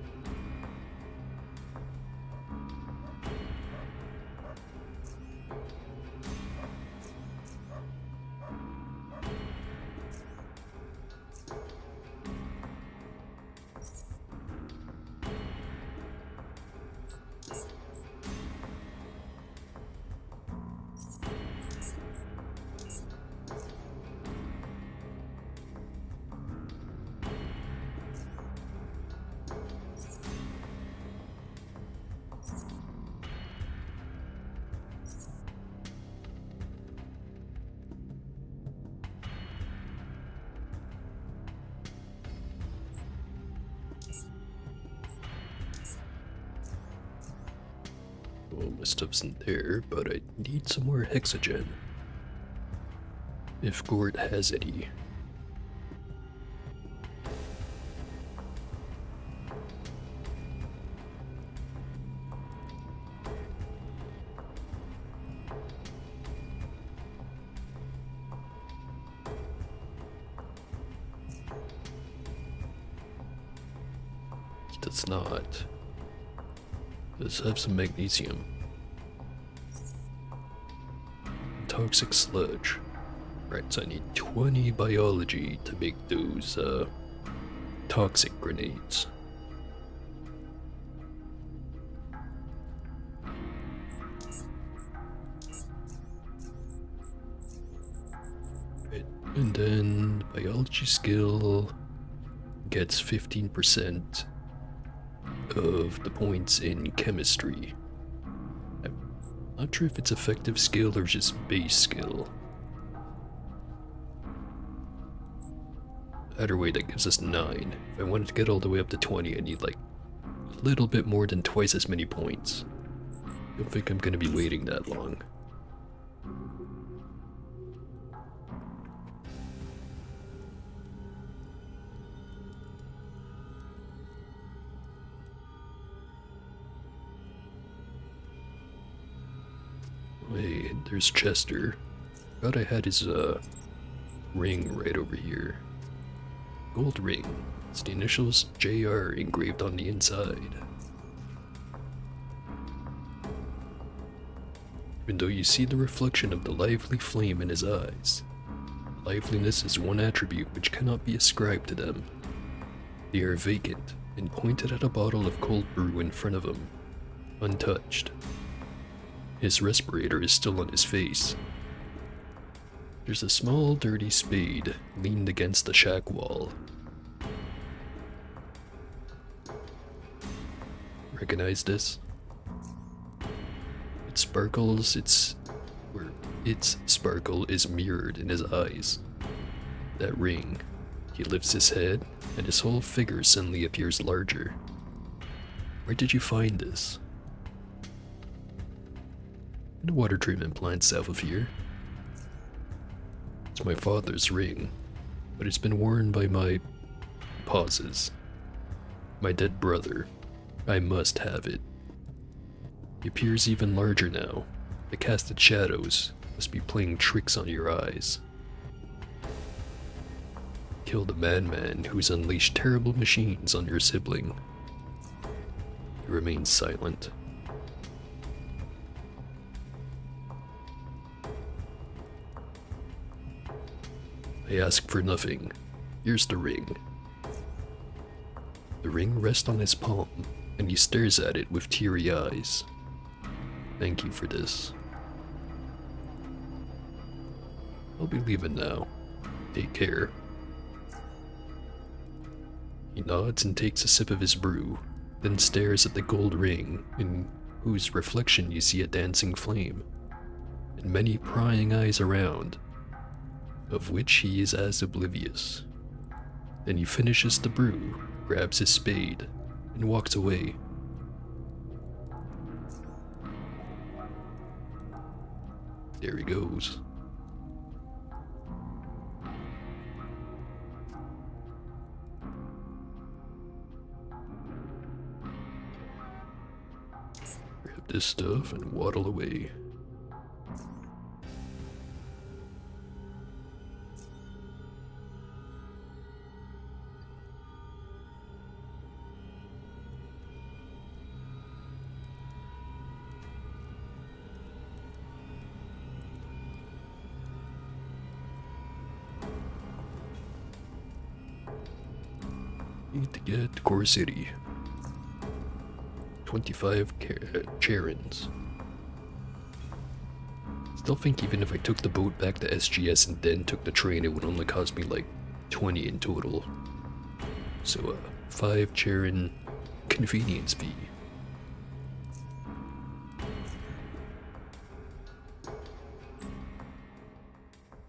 A: Well, my stuff's in there, but I need some more hexagen. If Gort has any. He does not. Let's have some magnesium. Toxic sludge. Right, so I need 20 biology to make those, toxic grenades. Right, and then biology skill gets 15% of the points in chemistry. I'm not sure if it's effective skill or just base skill. Either way, that gives us 9. If I wanted to get all the way up to 20, I need like a little bit more than twice as many points. Don't think I'm gonna be waiting that long. Hey, there's Chester. Thought I had his ring right over here. Gold ring. It's the initials JR engraved on the inside. Even though you see the reflection of the lively flame in his eyes, Liveliness is one attribute which cannot be ascribed to them. They are vacant and pointed at a bottle of cold brew in front of him, untouched. His respirator is still on his face. There's a small dirty spade leaned against the shack wall. Recognize this? Its sparkle is mirrored in his eyes. That ring. He lifts his head, and his whole figure suddenly appears larger. Where did you find this? In a water treatment plant south of here. It's my father's ring, but it's been worn by my pauses. My dead brother. I must have it. He appears even larger now. The casted shadows must be playing tricks on your eyes. Killed a madman who's unleashed terrible machines on your sibling. He remains silent. I ask for nothing. Here's the ring. The ring rests on his palm, and he stares at it with teary eyes. Thank you for this. I'll be leaving now. Take care. He nods and takes a sip of his brew, then stares at the gold ring, in whose reflection you see a dancing flame, and many prying eyes around, of which he is as oblivious. Then he finishes the brew, grabs his spade, and walks away. There he goes. Grab this stuff and waddle away. Need to get to Core City. 25 Charons. Still think even if I took the boat back to SGS and then took the train, it would only cost me like 20 in total. So 5 Charon convenience fee.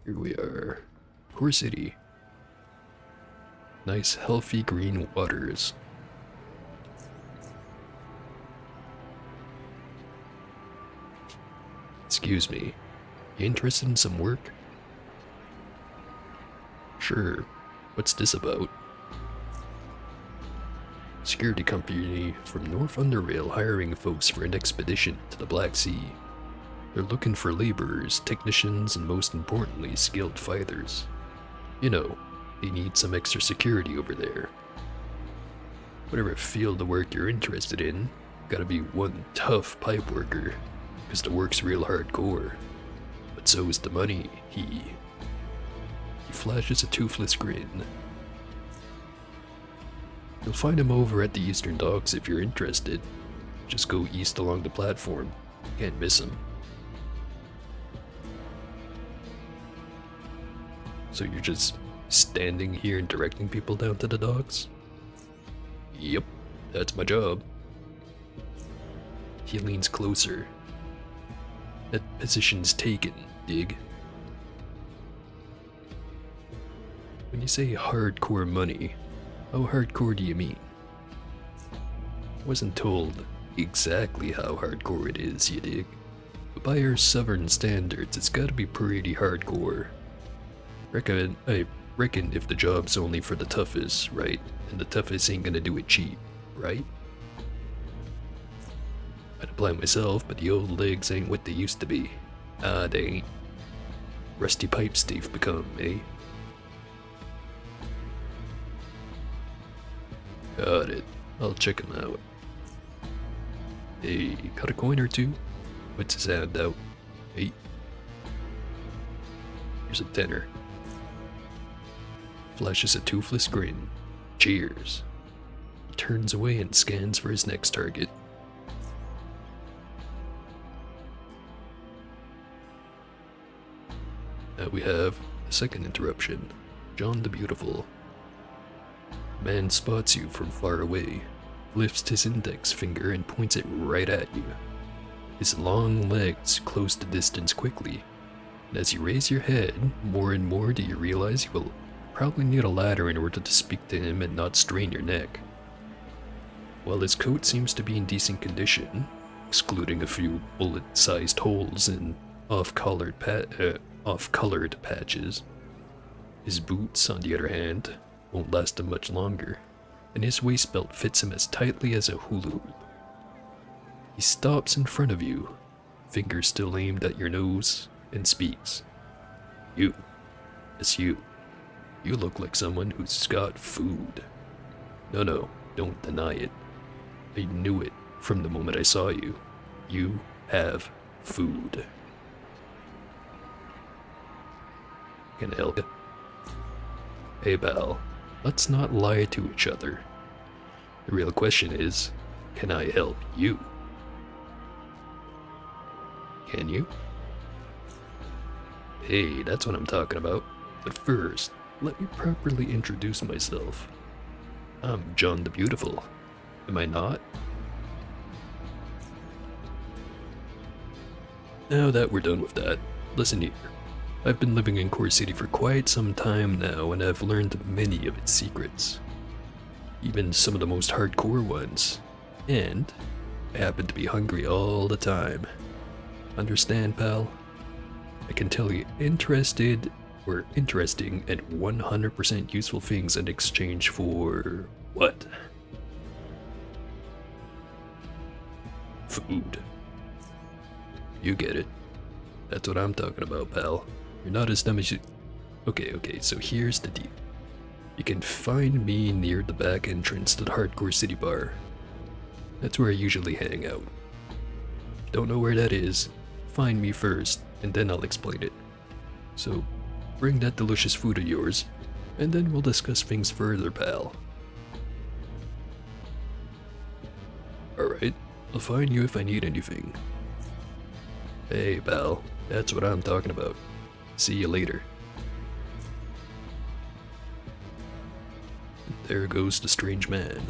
A: Here we are. Core City. Nice healthy green waters. Excuse me, you interested in some work? Sure, what's this about? Security company from North Underrail hiring folks for an expedition to the Black Sea. They're looking for laborers, technicians, and most importantly, skilled fighters. You know, they need some extra security over there. Whatever field of work you're interested in, gotta be one tough pipe worker, because the work's real hardcore. But so is the money. He flashes a toothless grin. You'll find him over at the Eastern Docks if you're interested. Just go east along the platform. Can't miss him. So you're just standing here and directing people down to the docks? Yep, that's my job. He leans closer. That position's taken, dig? When you say hardcore money, how hardcore do you mean? I wasn't told exactly how hardcore it is, you dig? But by our southern standards, it's gotta be pretty hardcore. I reckon if the job's only for the toughest, right? And the toughest ain't gonna do it cheap, right? I'd apply myself, but the old legs ain't what they used to be. Ah, they ain't. Rusty pipes they've become, eh? Got it. I'll check him out. Hey, got a coin or two? What's his hand out? Hey. Here's a tenner. flashes a toothless grin. Cheers. He turns away and scans for his next target. Now we have a second interruption. John the Beautiful. Man spots you from far away, lifts his index finger and points it right at you. His long legs close the distance quickly, and as you raise your head, more and more do you realize you will probably need a ladder in order to speak to him and not strain your neck. While his coat seems to be in decent condition, excluding a few bullet-sized holes and off-colored patches, his boots, on the other hand, won't last him much longer, and his waist belt fits him as tightly as a hula hoop. He stops in front of you, fingers still aimed at your nose, and speaks. You. It's you. You look like someone who's got food. No, don't deny it. I knew it from the moment I saw you. You have food. Can I help you? Hey pal, let's not lie to each other. The real question is, can I help you? Can you? Hey, that's what I'm talking about. But first, let me properly introduce myself. I'm John the Beautiful. Am I not? Now that we're done with that, listen here. I've been living in Core City for quite some time now, and I've learned many of its secrets. Even some of the most hardcore ones. And I happen to be hungry all the time. Understand, pal? I can tell you interesting and 100% useful things in exchange for what? Food. You get it. That's what I'm talking about, pal. You're not as dumb as you... Okay, so here's the deal. You can find me near the back entrance to the Hardcore City Bar. That's where I usually hang out. If you don't know where that is, find me first, and then I'll explain it. So, bring that delicious food of yours, and then we'll discuss things further, pal. Alright, I'll find you if I need anything. Hey, pal, that's what I'm talking about. See you later. And there goes the strange man.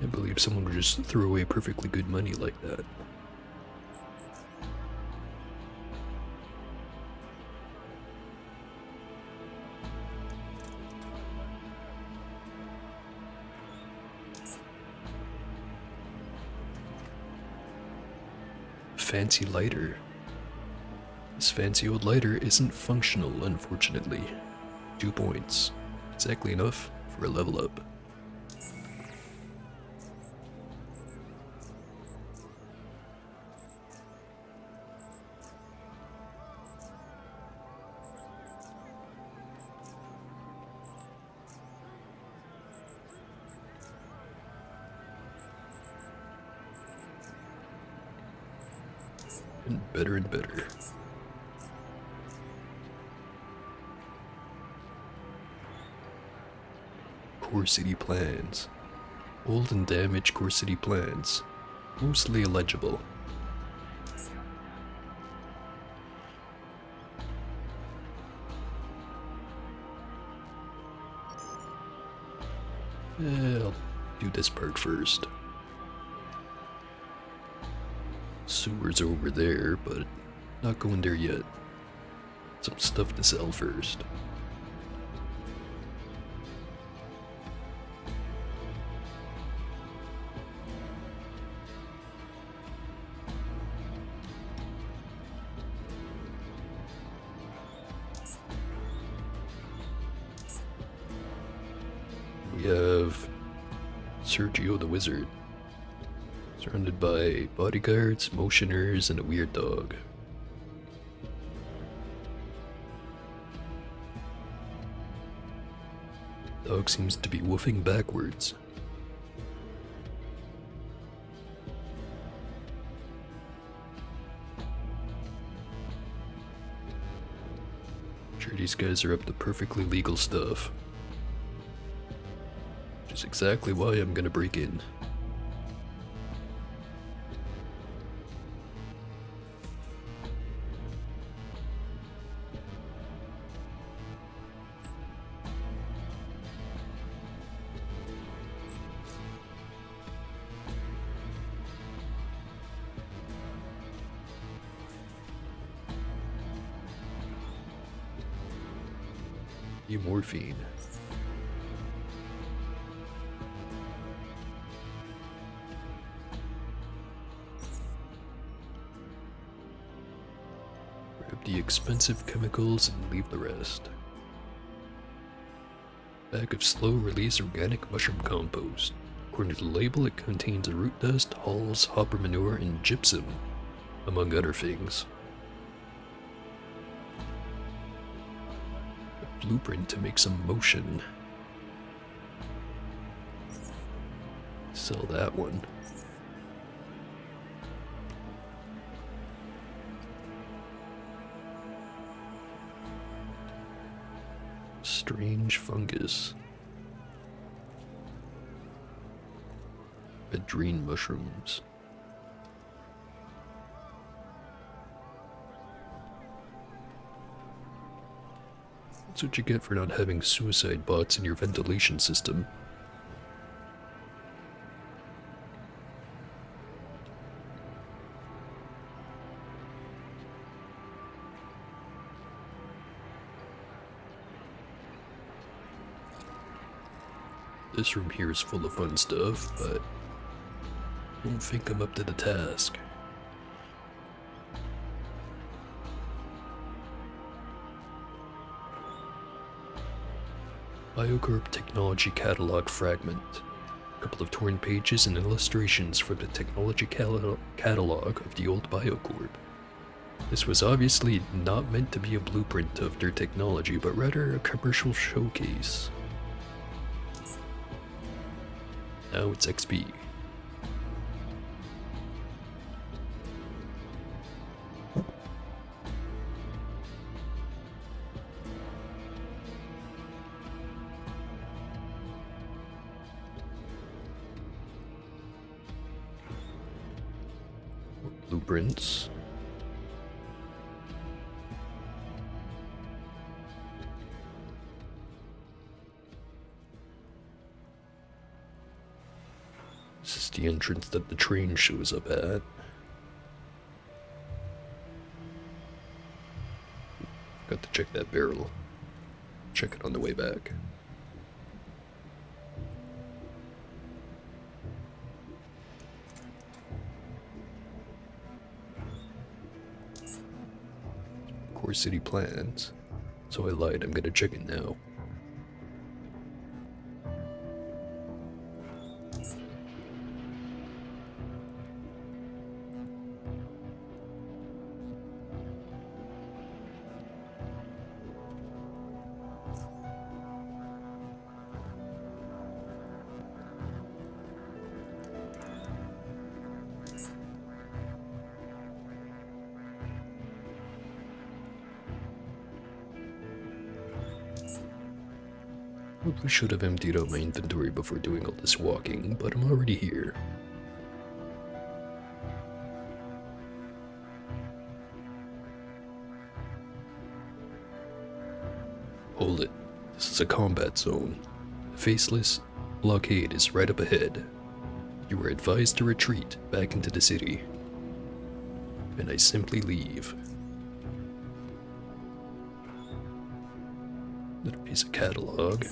A: I believe someone would just throw away perfectly good money like that. Fancy lighter. This fancy old lighter isn't functional, unfortunately. 2 points. Exactly enough for a level up. And better and better. Core City plans. Old and damaged Core City plans. Mostly illegible. I'll do this part first. Sewer's over there, but not going there yet. Some stuff to sell first. We have Sergio the Wizard. Surrounded by bodyguards, motioners, and a weird dog. Dog seems to be woofing backwards. Sure, these guys are up to perfectly legal stuff. Which is exactly why I'm gonna break in. Morphine. Grab the expensive chemicals and leave the rest. Bag of slow-release organic mushroom compost. According to the label, it contains root dust, hulls, hopper manure, and gypsum, among other things. A blueprint to make some motion. Sell that one. Strange fungus. Adrene mushrooms. That's what you get for not having suicide bots in your ventilation system. This room here is full of fun stuff, but I don't think I'm up to the task. Biocorp Technology Catalog Fragment. A couple of torn pages and illustrations from the technology catalog of the old Biocorp. This was obviously not meant to be a blueprint of their technology, but rather a commercial showcase. Now it's XP. Blueprints. This is the entrance that the train shows up at. Got to check that barrel. Check it on the way back. Core City plans. So I lied, I'm gonna check it now. Probably should have emptied out my inventory before doing all this walking, but I'm already here. Hold it. This is a combat zone. The faceless blockade is right up ahead. You were advised to retreat back into the city. And I simply leave. Another piece of catalog.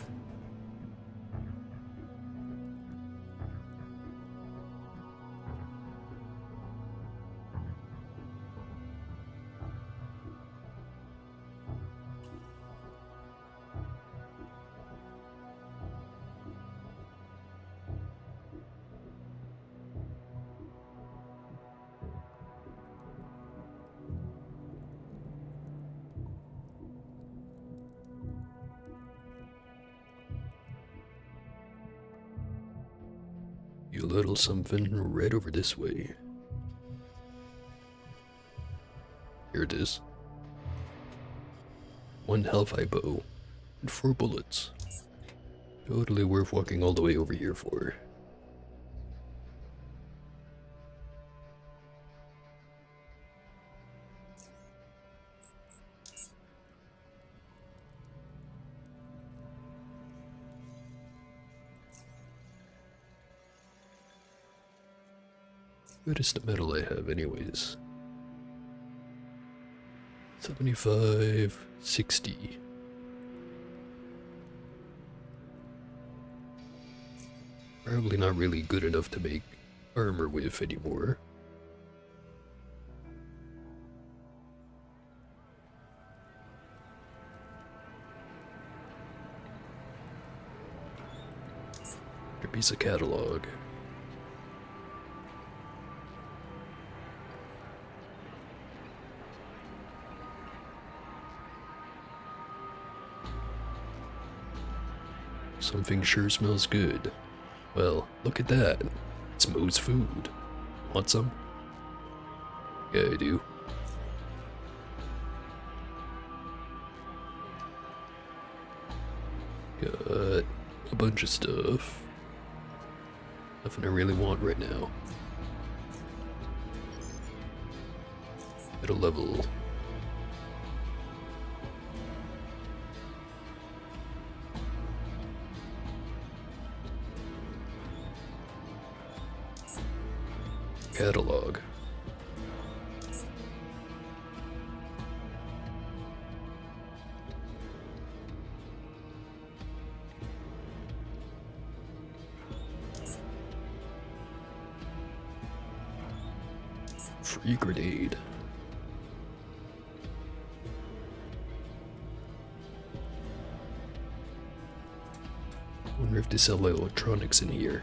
A: little something right over this way. Here it is. 1 Hellfire bow and 4 bullets. Totally worth walking all the way over here for. What is the metal I have anyways? 75, 60. Probably not really good enough to make armor with anymore. A piece of catalog. Something sure smells good. Well, look at that. It's Moe's food. Want some? Yeah, I do. Got a bunch of stuff. Nothing I really want right now. Middle level. Catalog. Free grenade. Wonder if they sell electronics in here.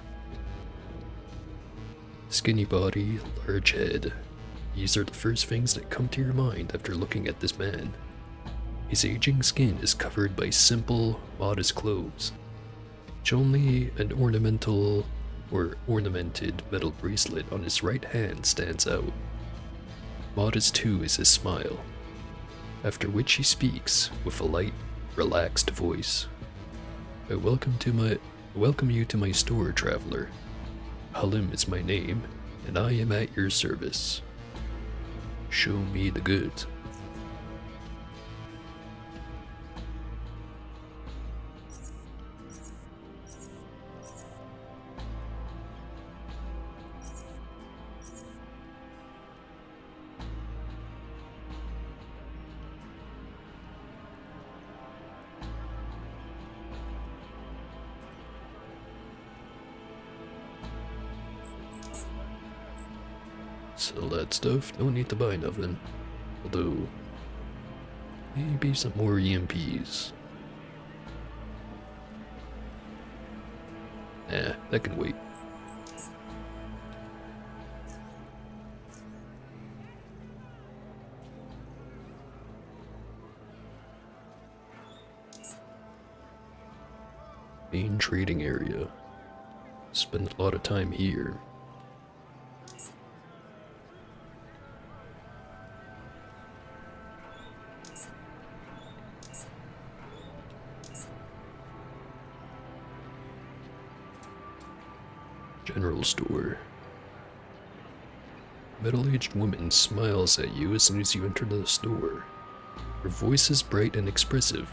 A: Skinny body, large head. These are the first things that come to your mind after looking at this man. His aging skin is covered by simple, modest clothes. Which only an ornamental or ornamented metal bracelet on his right hand stands out. Modest too is his smile, after which he speaks with a light, relaxed voice. I welcome you to my store, traveler. Halim is my name, and I am at your service. Show me the goods. Sell that stuff, don't need to buy nothing. Although, maybe some more EMPs. Nah, that can wait. Main trading area. Spend a lot of time here. General store. Middle-aged woman smiles at you as soon as you enter the store. Her voice is bright and expressive,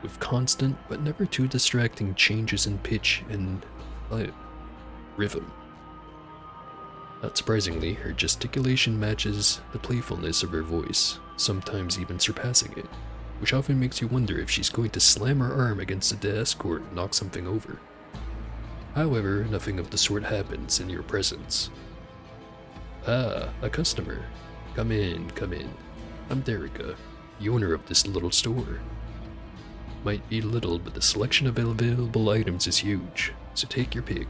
A: with constant but never too distracting changes in pitch and rhythm. Not surprisingly, her gesticulation matches the playfulness of her voice, sometimes even surpassing it, which often makes you wonder if she's going to slam her arm against the desk or knock something over. However, nothing of the sort happens in your presence. Ah, a customer. Come in, come in. I'm Derica, the owner of this little store. Might be little, but the selection of available items is huge, so take your pick.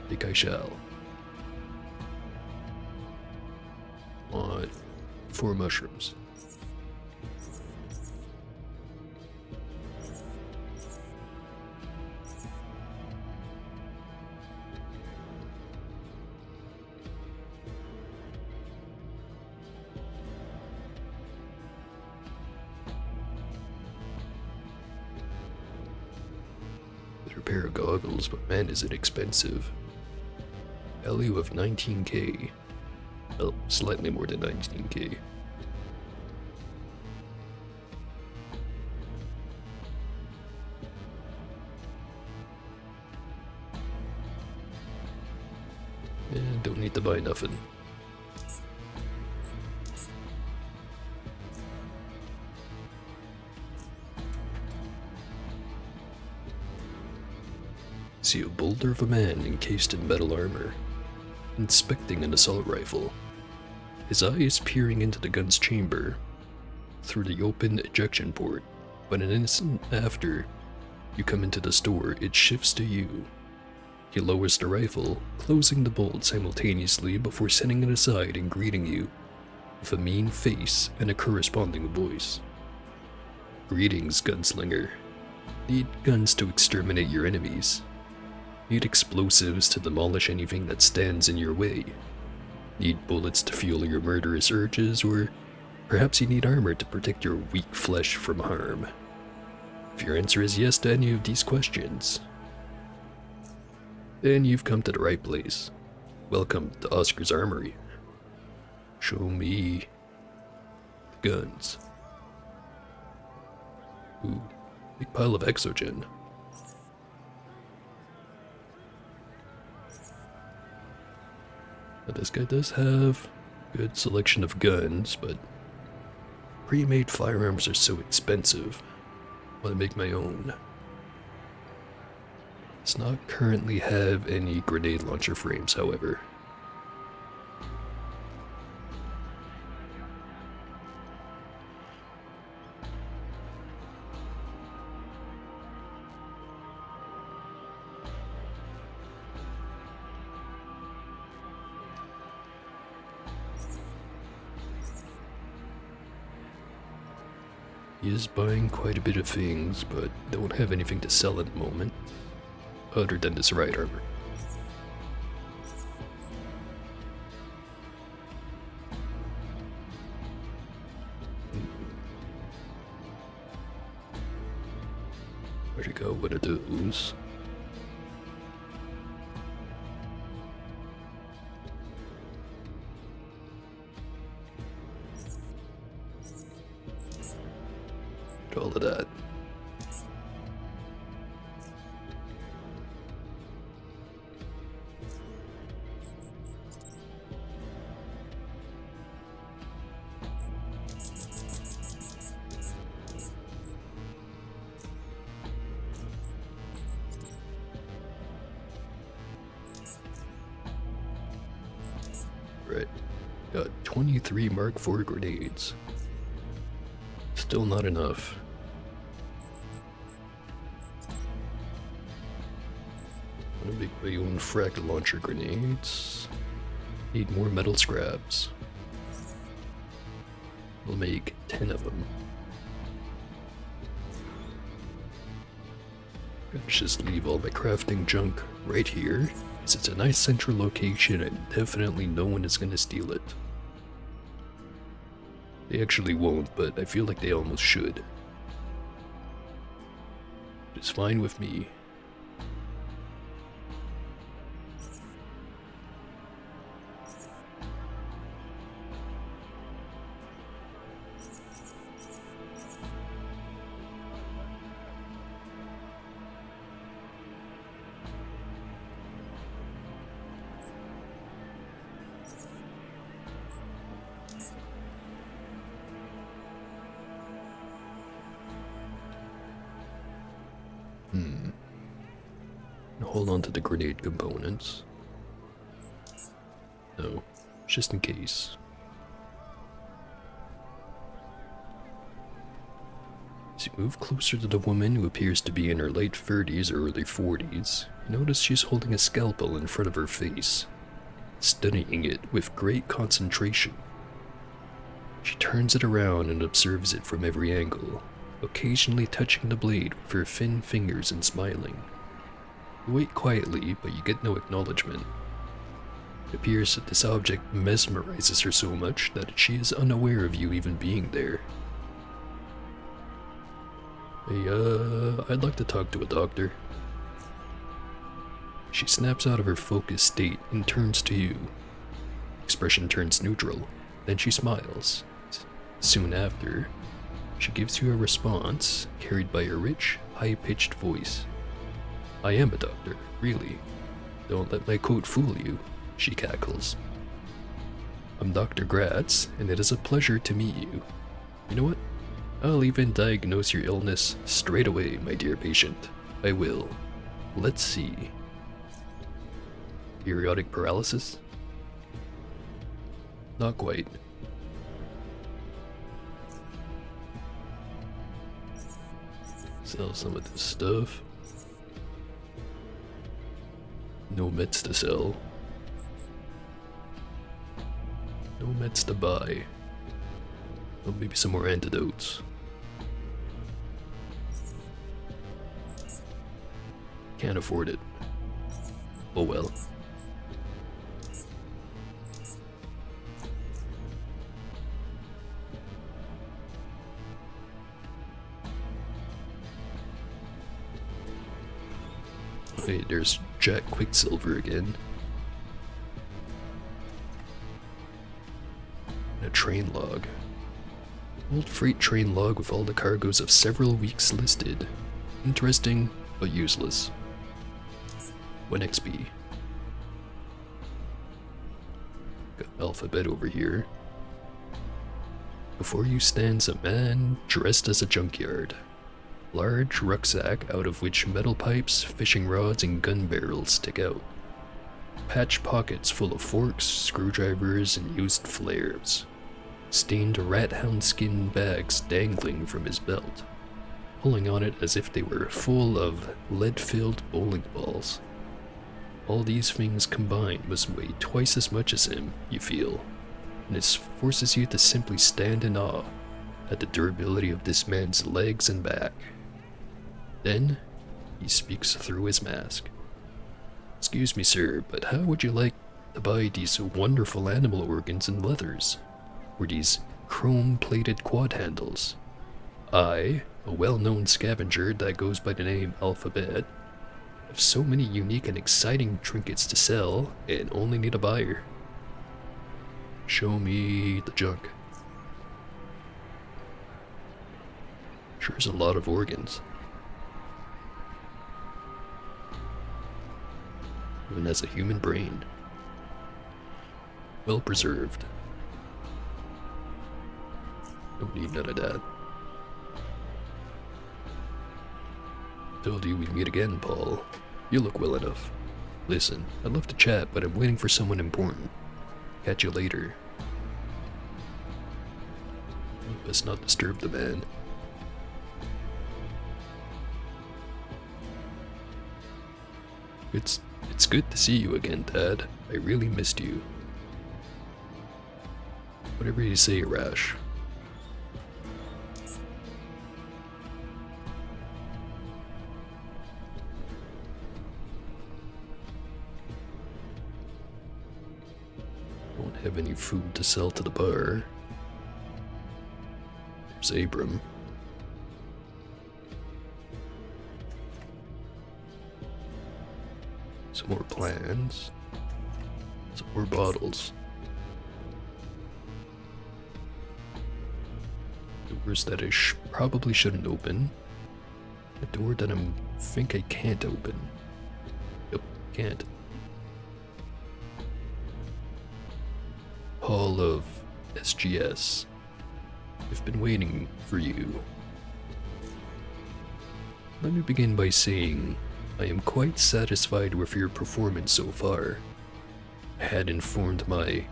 A: Think I shall. Want 4 mushrooms. better pair of goggles, but man is it expensive. Value of 19k. Well, slightly more than 19k. Don't need to buy nothing. See a boulder of a man encased in metal armor, inspecting an assault rifle. His eyes peering into the gun's chamber through the open ejection port, but an instant after you come into the store, it shifts to you. He lowers the rifle, closing the bolt simultaneously before setting it aside and greeting you with a mean face and a corresponding voice. Greetings, gunslinger. Need guns to exterminate your enemies. Need explosives to demolish anything that stands in your way. Need bullets to fuel your murderous urges, or perhaps you need armor to protect your weak flesh from harm. If your answer is yes to any of these questions, then you've come to the right place. Welcome to Oscar's Armory. Show me the guns. Ooh, big pile of exogen. Now this guy does have a good selection of guns, but pre-made firearms are so expensive. I want to make my own. Does not currently have any grenade launcher frames, however. He is buying quite a bit of things, but don't have anything to sell at the moment, other than this right armor. Where'd you go? What are those? All of that. Right. Got 23 Mark IV grenades. Still not enough. I'm gonna make my own frag launcher grenades. Need more metal scraps. We'll make 10 of them. Let's just leave all my crafting junk right here, because it's a nice central location and definitely no one is gonna steal it. They actually won't, but I feel like they almost should. It's fine with me. Hold on to the grenade components. No, just in case. As you move closer to the woman, who appears to be in her late 30s or early 40s, you notice she's holding a scalpel in front of her face, studying it with great concentration. She turns it around and observes it from every angle, occasionally touching the blade with her thin fingers and smiling. You wait quietly, but you get no acknowledgement. It appears that this object mesmerizes her so much that she is unaware of you even being there. Hey, I'd like to talk to a doctor. She snaps out of her focused state and turns to you. Expression turns neutral, then she smiles. Soon after, she gives you a response carried by a rich, high-pitched voice. I am a doctor, really. Don't let my coat fool you, she cackles. I'm Dr. Gratz, and it is a pleasure to meet you. You know what? I'll even diagnose your illness straight away, my dear patient. I will. Let's see. Periodic paralysis? Not quite. Sell some of this stuff. No meds to sell. No meds to buy. Well, maybe some more antidotes. Can't afford it. Oh well. Hey, there's Jack Quicksilver again. A train log. Old freight train log with all the cargoes of several weeks listed. Interesting, but useless. 1 XP. Got alphabet over here. Before you stands a man dressed as a junkyard. Large rucksack out of which metal pipes, fishing rods, and gun barrels stick out. Patch pockets full of forks, screwdrivers, and used flares. Stained rat-hound skin bags dangling from his belt, pulling on it as if they were full of lead-filled bowling balls. All these things combined must weigh twice as much as him, you feel, and it forces you to simply stand in awe at the durability of this man's legs and back. Then, he speaks through his mask. Excuse me, sir, but how would you like to buy these wonderful animal organs and leathers? Or these chrome-plated quad handles? I, a well-known scavenger that goes by the name Alphabet, have so many unique and exciting trinkets to sell and only need a buyer. Show me the junk. Sure is a lot of organs. Even has a human brain. Well preserved. Don't need none of that. Told you we'd meet again, Paul. You look well enough. Listen, I'd love to chat, but I'm waiting for someone important. Catch you later. Let's not disturb the man. It's good to see you again, Dad. I really missed you. Whatever you say, Rash. Don't have any food to sell to the bar. There's Abram. Some more plans. Some more bottles. Doors that I probably shouldn't open. A door that I think I can't open. Yep, can't. Hall of SGS. I've been waiting for you. Let me begin by saying I am quite satisfied with your performance so far. I had informed my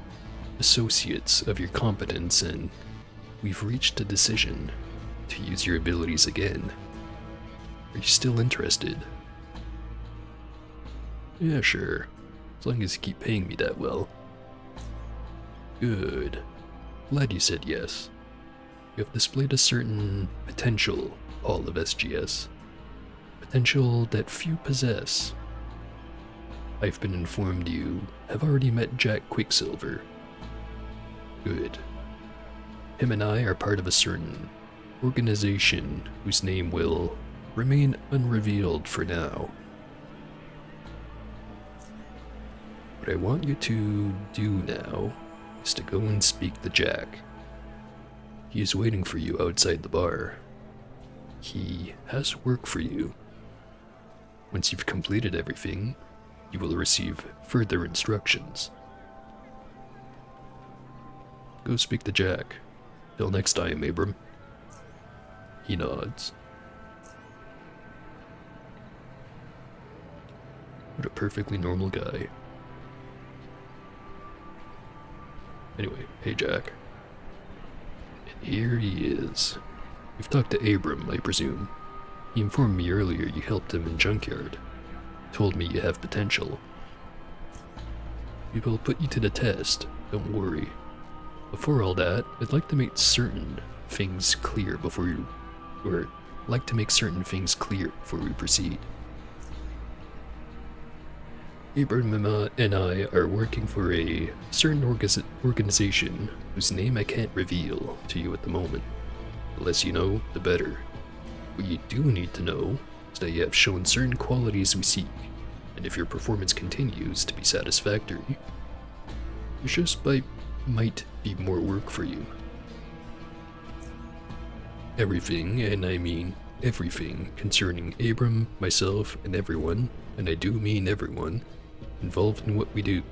A: associates of your competence and we've reached a decision to use your abilities again. Are you still interested? Yeah, sure. As long as you keep paying me that well. Good. Glad you said yes. You have displayed a certain potential, all of SGS. Potential that few possess. I've been informed you have already met Jack Quicksilver. Good. Him and I are part of a certain organization whose name will remain unrevealed for now. What I want you to do now is to go and speak to Jack. He is waiting for you outside the bar. He has work for you. Once you've completed everything, you will receive further instructions. Go speak to Jack. Till next time, Abram. He nods. What a perfectly normal guy. Anyway, hey Jack. And here he is. You've talked to Abram, I presume. He informed me earlier you helped him in Junkyard. Told me you have potential. We will put you to the test, don't worry. Before all that, I'd like to make certain things clear before we proceed. Abram and I are working for a certain organization whose name I can't reveal to you at the moment. The less you know, the better. What you do need to know is that you have shown certain qualities we seek, and if your performance continues to be satisfactory, there just might be more work for you. Everything, and I mean everything, concerning Abram, myself, and everyone, and I do mean everyone, involved in what we do,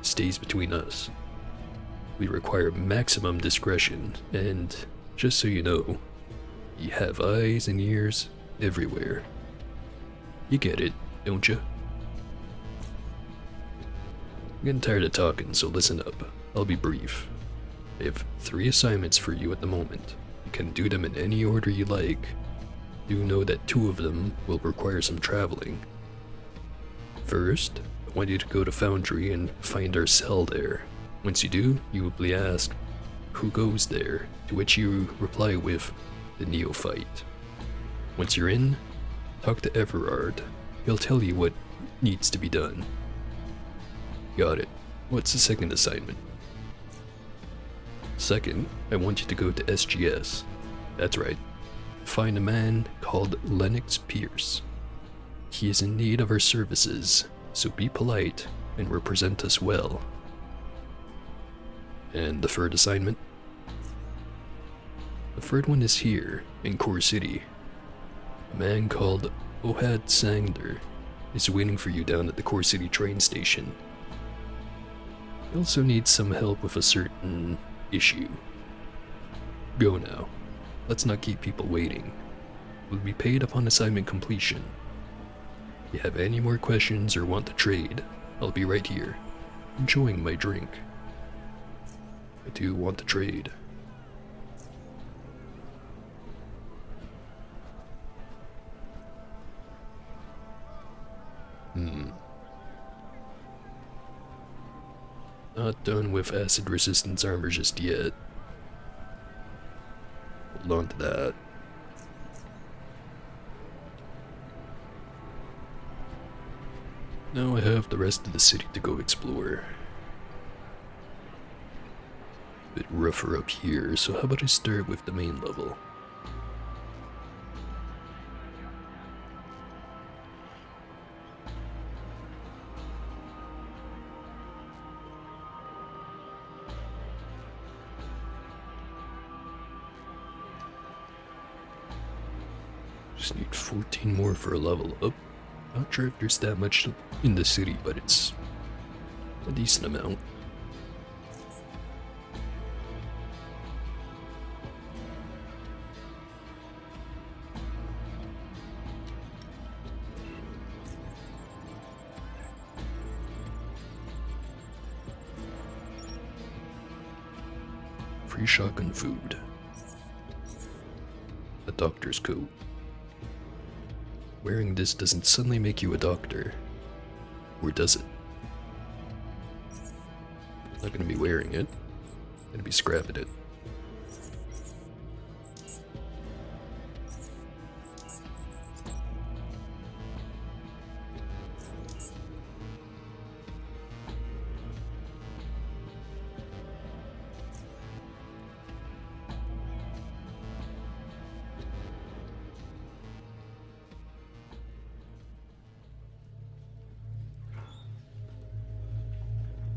A: stays between us. We require maximum discretion, and just so you know, you have eyes and ears everywhere. You get it, don't you? I'm getting tired of talking, so listen up. I'll be brief. I have 3 assignments for you at the moment. You can do them in any order you like. Do know that 2 of them will require some traveling. First, I want you to go to Foundry and find our cell there. Once you do, you will be asked, who goes there? To which you reply with, the neophyte. Once you're in, talk to Everard. He'll tell you what needs to be done. Got it. What's the second assignment? Second, I want you to go to SGS. That's right. Find a man called Lennox Pierce. He is in need of our services, so be polite and represent us well. And the third assignment? The third one is here, in Core City. A man called Ohad Sangder is waiting for you down at the Core City train station. He also needs some help with a certain issue. Go now. Let's not keep people waiting. We'll be paid upon assignment completion. If you have any more questions or want to trade, I'll be right here, enjoying my drink. I do want to trade. Not done with acid resistance armor just yet. Hold on to that. Now I have the rest of the city to go explore. A bit rougher up here, so how about I start with the main level? Just need 14 more for a level up. Not sure if there's that much in the city, but it's a decent amount. Free shotgun food. A doctor's coat. Wearing this doesn't suddenly make you a doctor. Or does it? I'm not gonna be wearing it. I'm gonna be scrapping it.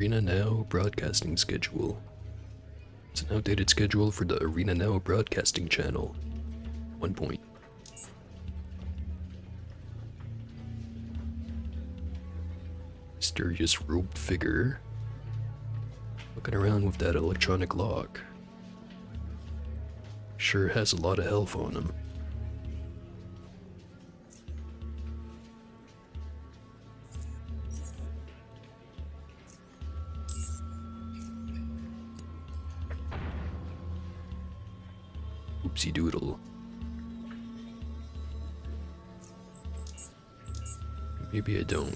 A: Arena Now broadcasting schedule. It's an outdated schedule for the Arena Now broadcasting channel. 1 point. Mysterious robed figure. Looking around with that electronic lock. Sure has a lot of health on him. Oopsie doodle. Maybe I don't.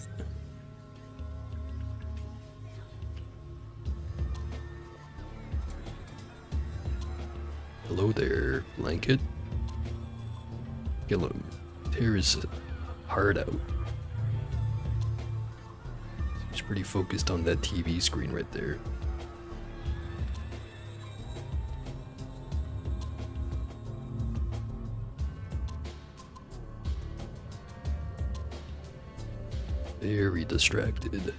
A: Hello there, blanket. Kill him. Tear his heart out. He's pretty focused on that TV screen right there. Very distracted.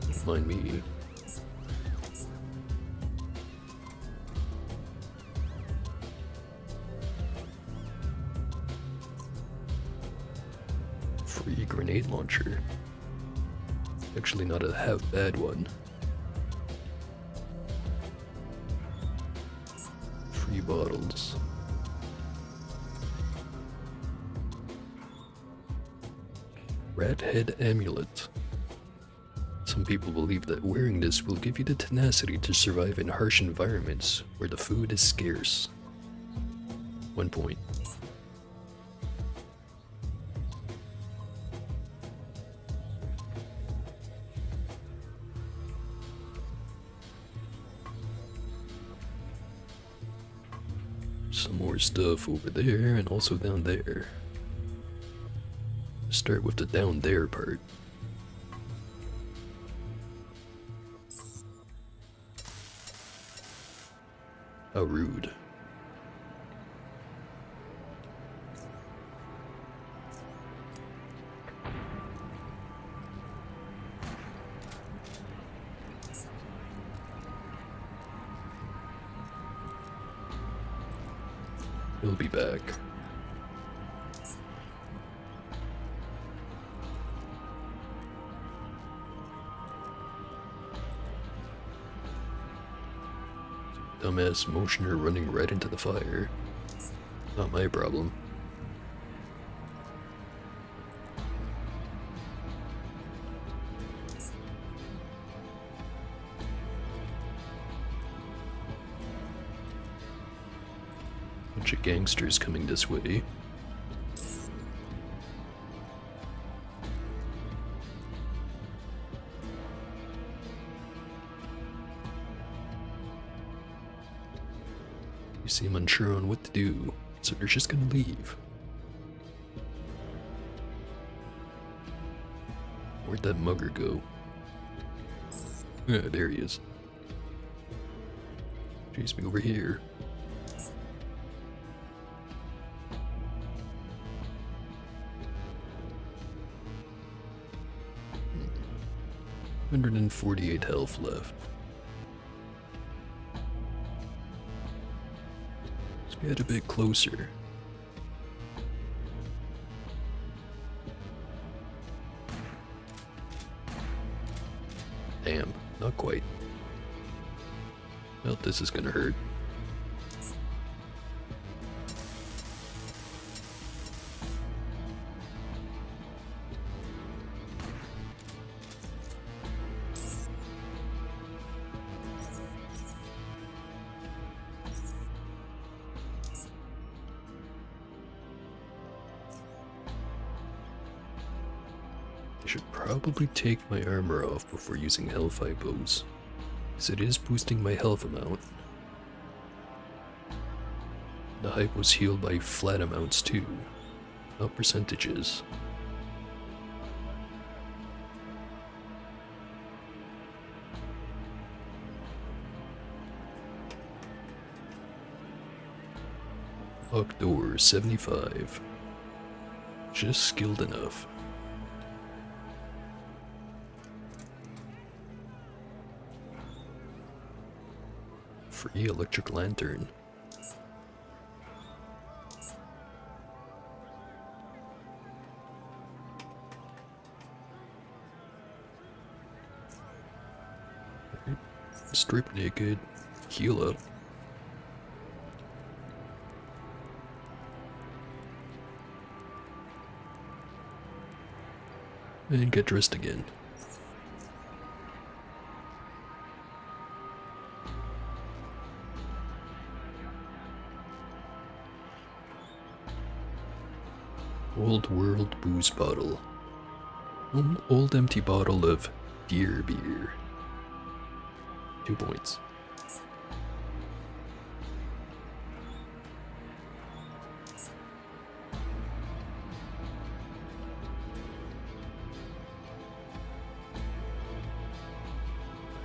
A: Don't mind me. Free grenade launcher. Actually not a half bad one. Free bottles. Rat head amulet. Some people believe that wearing this will give you the tenacity to survive in harsh environments where the food is scarce. 1 point. Some more stuff over there and also down there. Start with the down there part. How rude. He'll be back. Dumbass motioner running right into the fire. Not my problem. Bunch of gangsters coming this way. You seem unsure on what to do, so they're just gonna leave. Where'd that mugger go? Ah, there he is. Chase me over here. $148 health left. Let's get a bit closer. Damn, not quite. Well, this is gonna hurt. I should probably take my armor off before using health hypos, as it is boosting my health amount. The hypos heal by flat amounts too, not percentages. Locked door, 75. Just skilled enough. Free electric lantern. Strip naked. Heal up. And get dressed again. Old world booze bottle. Old empty bottle of deer beer. 2 points.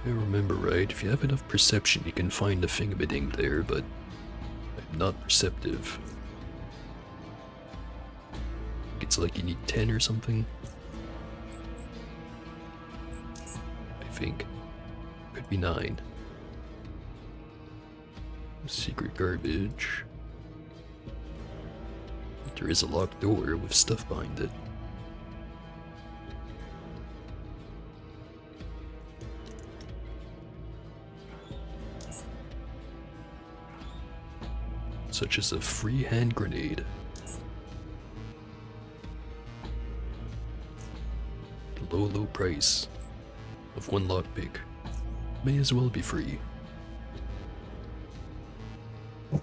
A: I remember right, if you have enough perception you can find a thingamading there, but I'm not perceptive. It's like you need 10 or something. I think. Could be 9. Secret garbage. There is a locked door with stuff behind it. Such as a free hand grenade. The low price of 1 lockpick may as well be free. And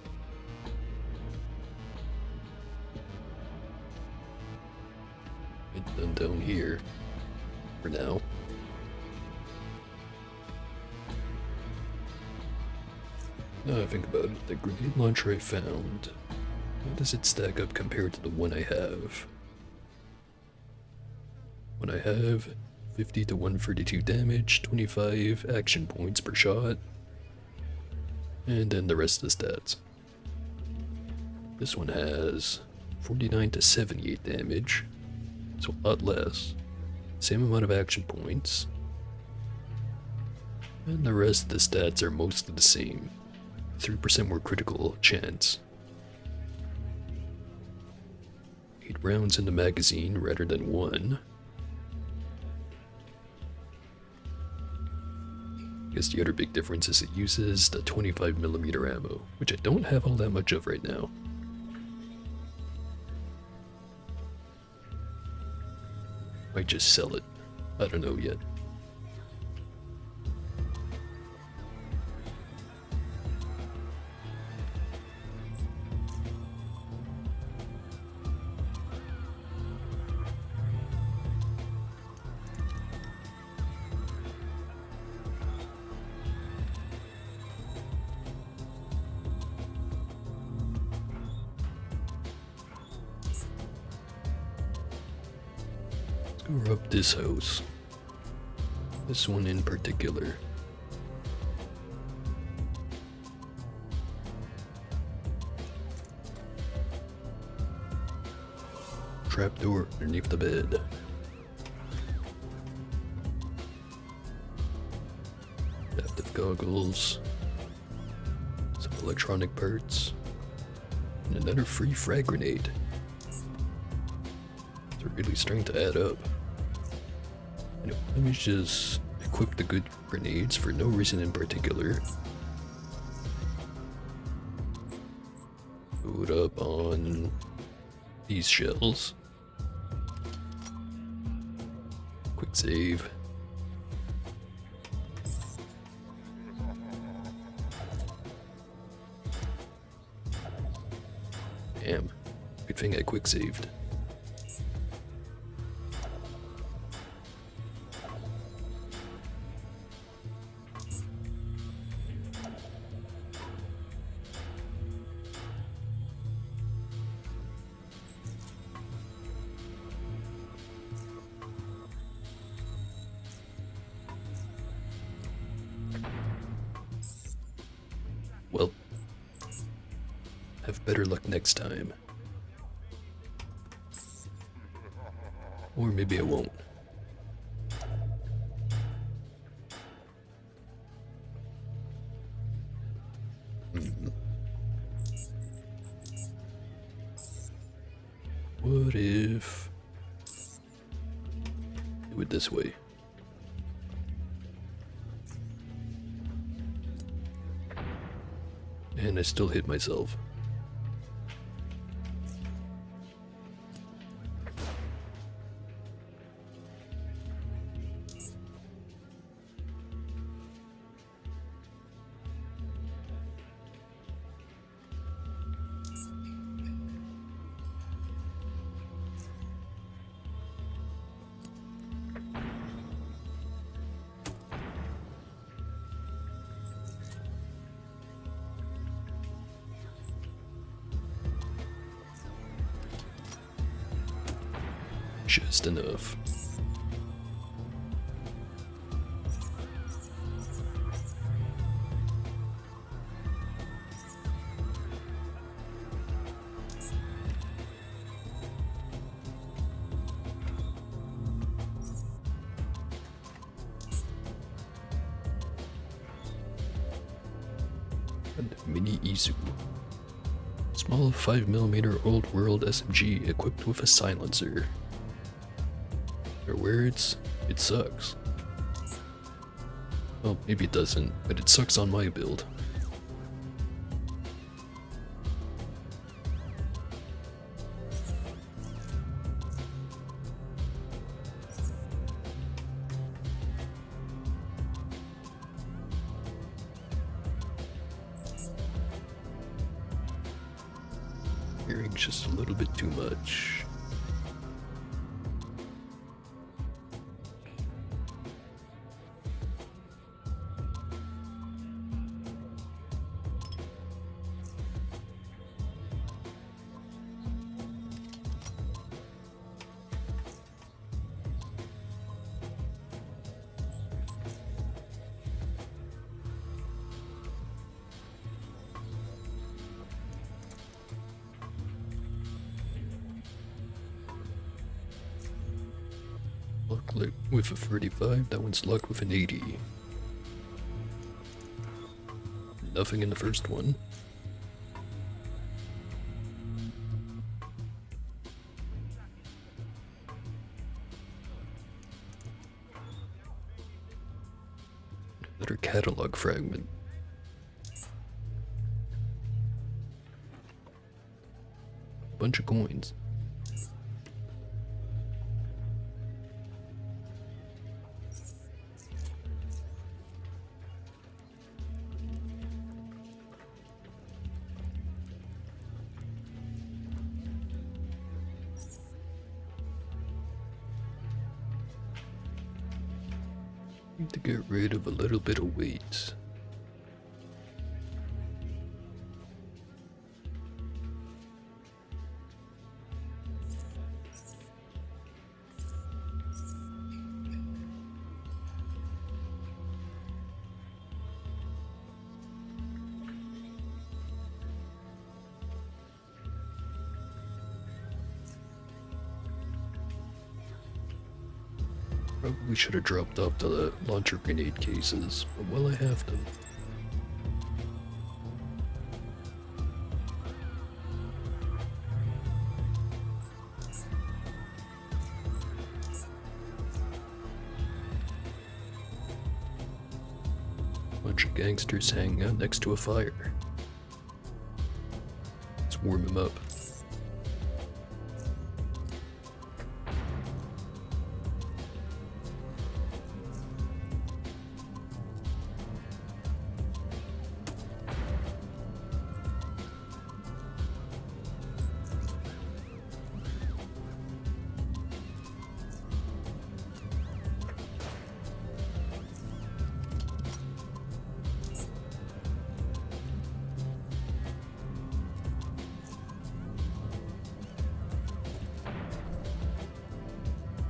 A: then down here, for now. Now I think about it, the grenade launcher I found, how does it stack up compared to the one I have? When I have 50 to 132 damage, 25 action points per shot, and then the rest of the stats. This one has 49 to 78 damage, so a lot less. Same amount of action points. And the rest of the stats are mostly the same. 3% more critical chance. 8 rounds in the magazine rather than 1. I guess the other big difference is it uses the 25mm ammo, which I don't have all that much of right now. Might just sell it. I don't know yet. Or up this house. This one in particular. Trapdoor underneath the bed. Adaptive goggles. Some electronic parts. And another free frag grenade. They're really starting to add up. Let me just equip the good grenades for no reason in particular. Load up on these shells. Quick save. Damn. Good thing I quick saved. Well, have better luck next time. Or maybe I won't. What if... do it this way. And I still hit myself. Just enough. And mini Izu. Small 5mm old world SMG equipped with a silencer. Or words, it sucks. Well, maybe it doesn't, but it sucks on my build. Hearing just a little bit too much. Luck with a 35, that one's luck with an 80. Nothing in the first one. Another catalog fragment. Bunch of coins. Need to get rid of a little bit of weight. Probably should have dropped off the launcher grenade cases, but while I have them. Bunch of gangsters hanging out next to a fire. Let's warm them up.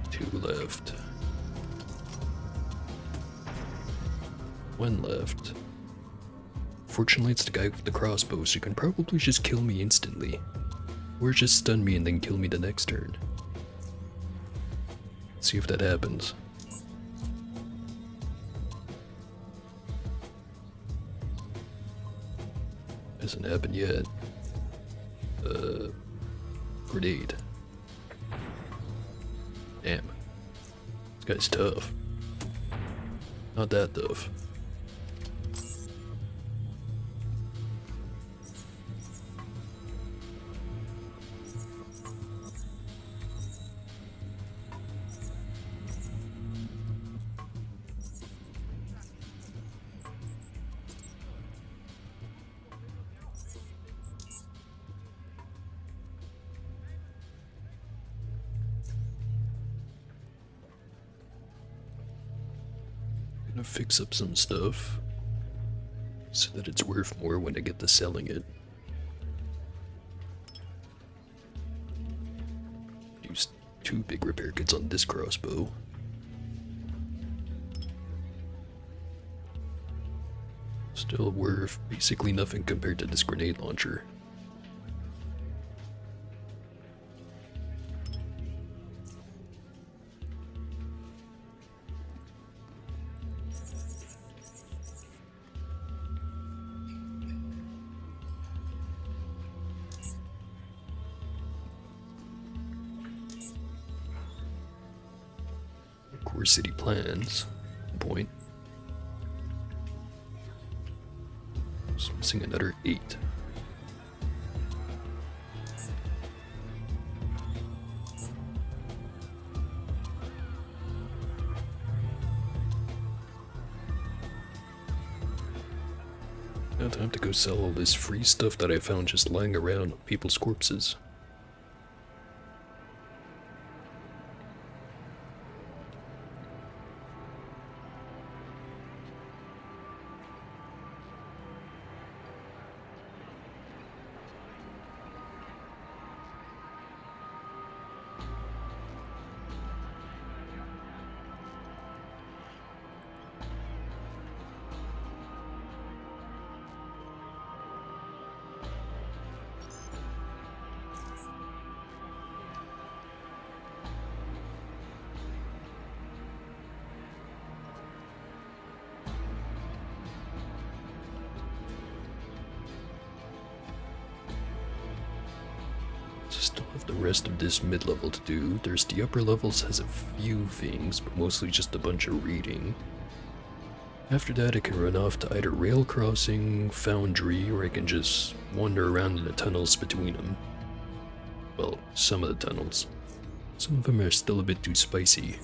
A: Two left. One left. Unfortunately, it's the guy with the crossbow, so you can probably just kill me instantly. Or just stun me and then kill me the next turn. Let's see if that happens. Hasn't happened yet. Grenade. Damn. This guy's tough. Not that tough. Gonna fix up some stuff so that it's worth more when I get to selling it. Use 2 big repair kits on this crossbow. Still worth basically nothing compared to this grenade launcher. Core city plans. Point. Just missing another 8. Now time to go sell all this free stuff that I found just lying around on people's corpses. Still have the rest of this mid-level to do. There's the upper levels has a few things, but mostly just a bunch of reading. After that I can run off to either rail crossing, foundry, or I can just wander around in the tunnels between them. Well, some of the tunnels. Some of them are still a bit too spicy.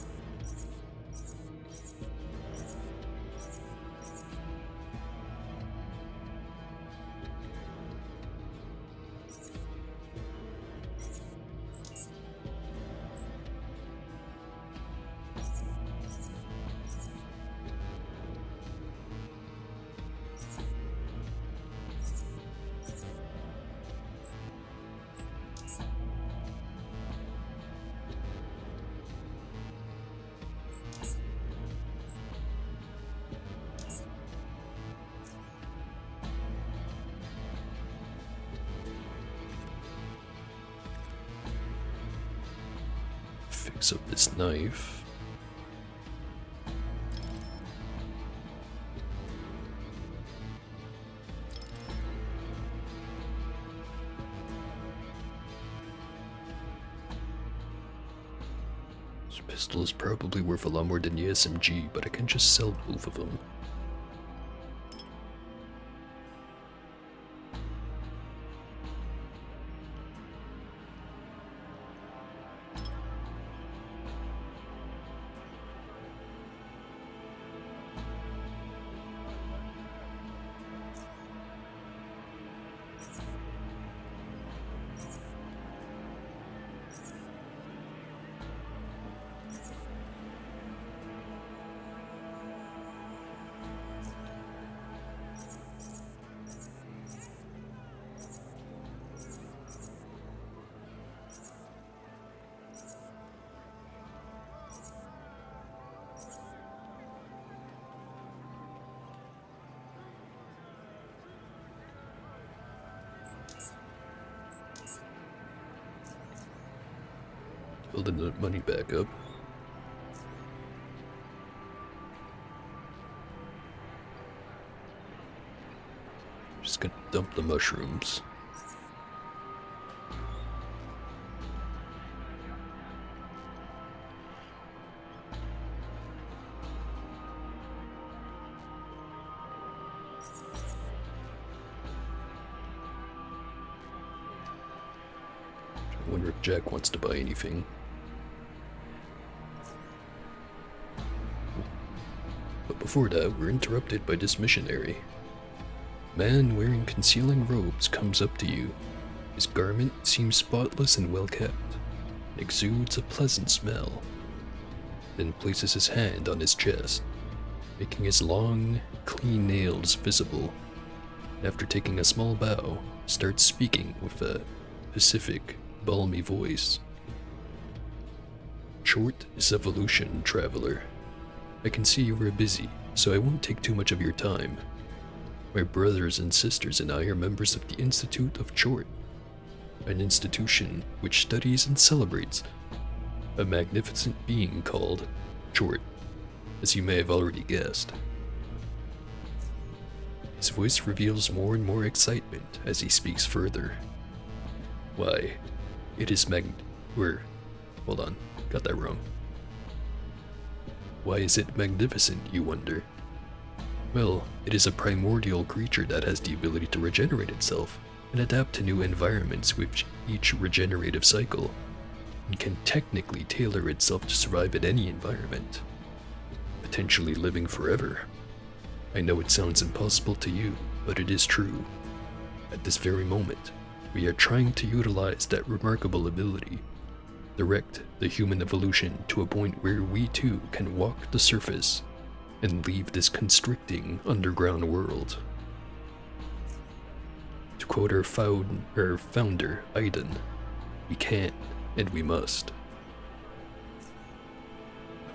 A: Fix up this knife. This pistol is probably worth a lot more than the SMG, but I can just sell both of them. Building the money back up. Just gonna dump the mushrooms. I wonder if Jack wants to buy anything. But before that, we're interrupted by this missionary. Man wearing concealing robes comes up to you. His garment seems spotless and well kept, and exudes a pleasant smell. Then places his hand on his chest, making his long, clean nails visible. After taking a small bow, starts speaking with a pacific, balmy voice. Short is evolution, traveler. I can see you are busy, so I won't take too much of your time. My brothers and sisters and I are members of the Institute of Chort, an institution which studies and celebrates a magnificent being called Chort, as you may have already guessed. His voice reveals more and more excitement as he speaks further. Why, it is hold on, got that wrong. Why is it magnificent, you wonder? Well, it is a primordial creature that has the ability to regenerate itself and adapt to new environments with each regenerative cycle, and can technically tailor itself to survive in any environment, potentially living forever. I know it sounds impossible to you, but it is true. At this very moment, we are trying to utilize that remarkable ability, direct the human evolution to a point where we too can walk the surface and leave this constricting underground world. To quote our founder, Aiden, we can and we must.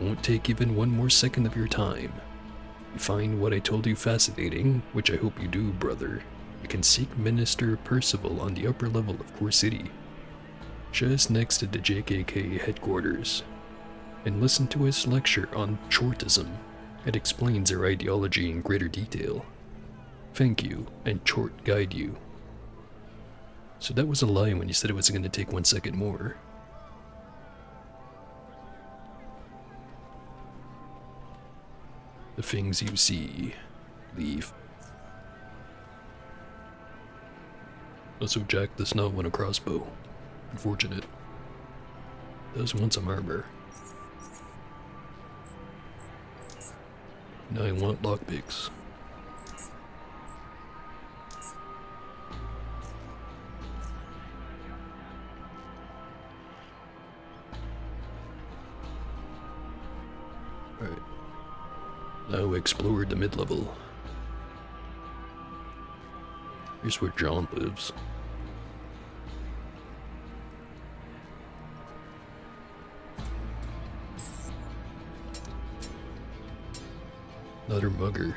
A: I won't take even one more second of your time. If you find what I told you fascinating, which I hope you do, brother, you can seek Minister Percival on the upper level of Core City, just next to the JKK headquarters, and listen to his lecture on Chortism. It explains their ideology in greater detail. Thank you, and Chort guide you. So that was a lie when you said it was going to take 1 second more. The things you see, leave. Also, Jack does not want a crossbow. Unfortunate. Does want some armor. Now I want lockpicks. Alright. Now explore the mid-level. Here's where John lives. Another mugger.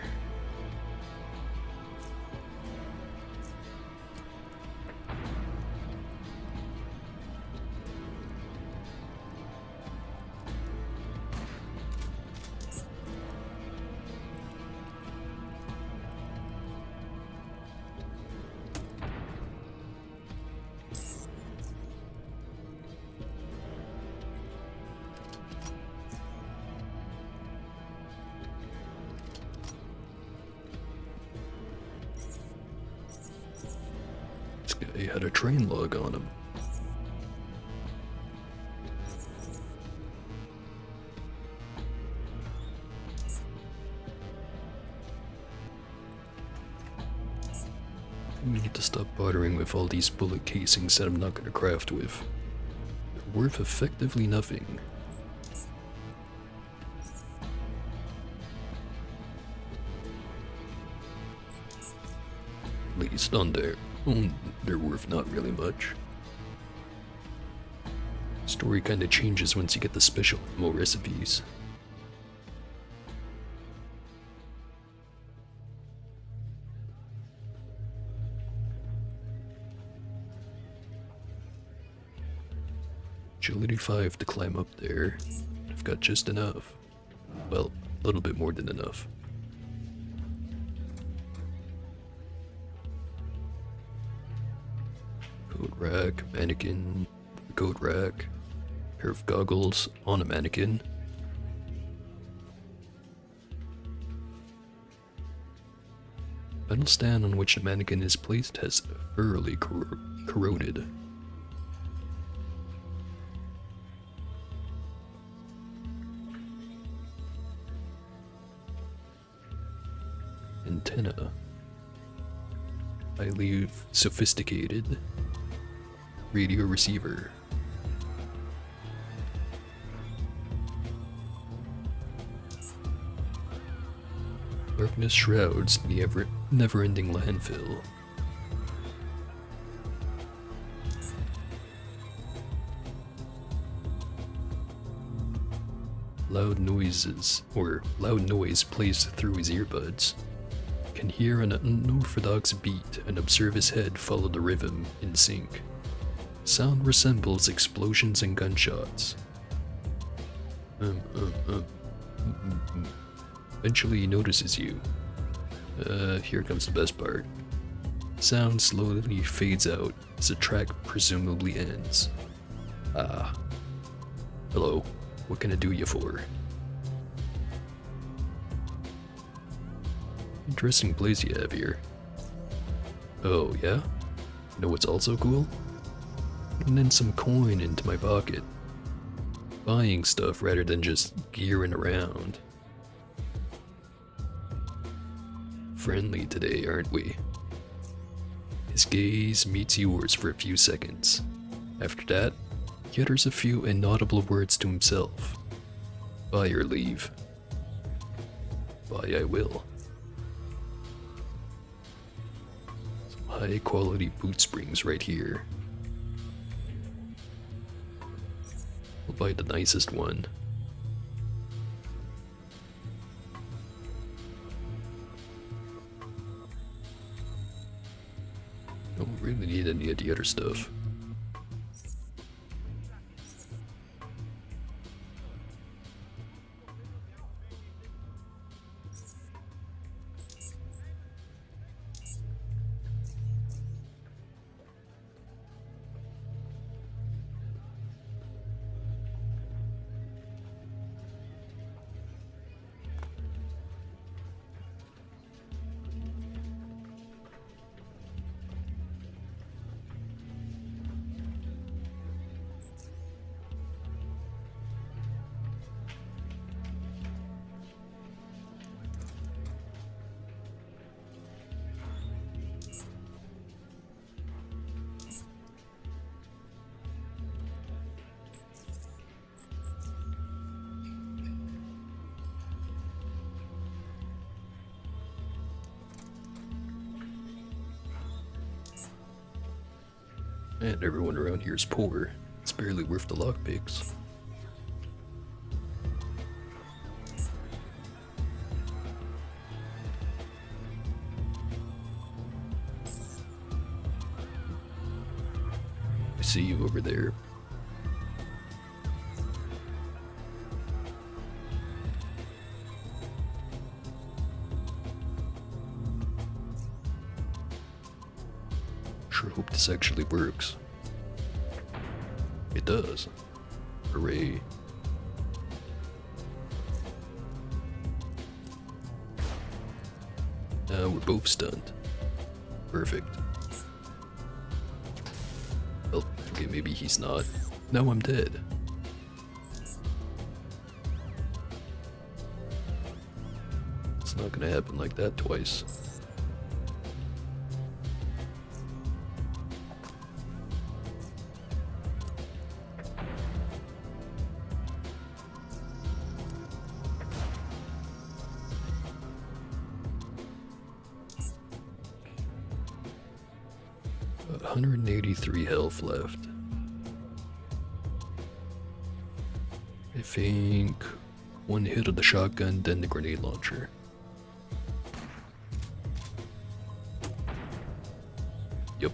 A: He had a train log on him. We need to stop bartering with all these bullet casings that I'm not going to craft with. They're worth effectively nothing. At least on there. They're worth not really much. Story kinda changes once you get the special ammo recipes. Agility 5 to climb up there. I've got just enough. Well, a little bit more than enough. Coat rack, mannequin, coat rack, pair of goggles on a mannequin. Metal stand on which the mannequin is placed has thoroughly corroded. Antenna. Highly sophisticated radio receiver. Darkness shrouds the never-ending landfill. Loud noise plays through his earbuds. Can hear an unorthodox beat and observe his head follow the rhythm in sync. Sound resembles explosions and gunshots. Eventually he notices you. Here comes the best part. Sound slowly fades out as the track presumably ends. Ah. Hello, what can I do you for? Interesting place you have here. Oh, yeah? You know what's also cool? Putting in some coin into my pocket. Buying stuff rather than just gearing around. Friendly today, aren't we? His gaze meets yours for a few seconds. After that, he utters a few inaudible words to himself. Buy or leave. Buy I will. Some high quality boot springs right here. I'll buy the nicest one. Don't really need any of the other stuff. And everyone around here is poor. It's barely worth the lockpicks. I see you over there. Sure hope this actually works. It does. Hooray. Now we're both stunned. Perfect. Well, okay, maybe he's not. Now I'm dead. It's not gonna happen like that twice. About 183 health left. I think one hit of the shotgun, then the grenade launcher. Yep.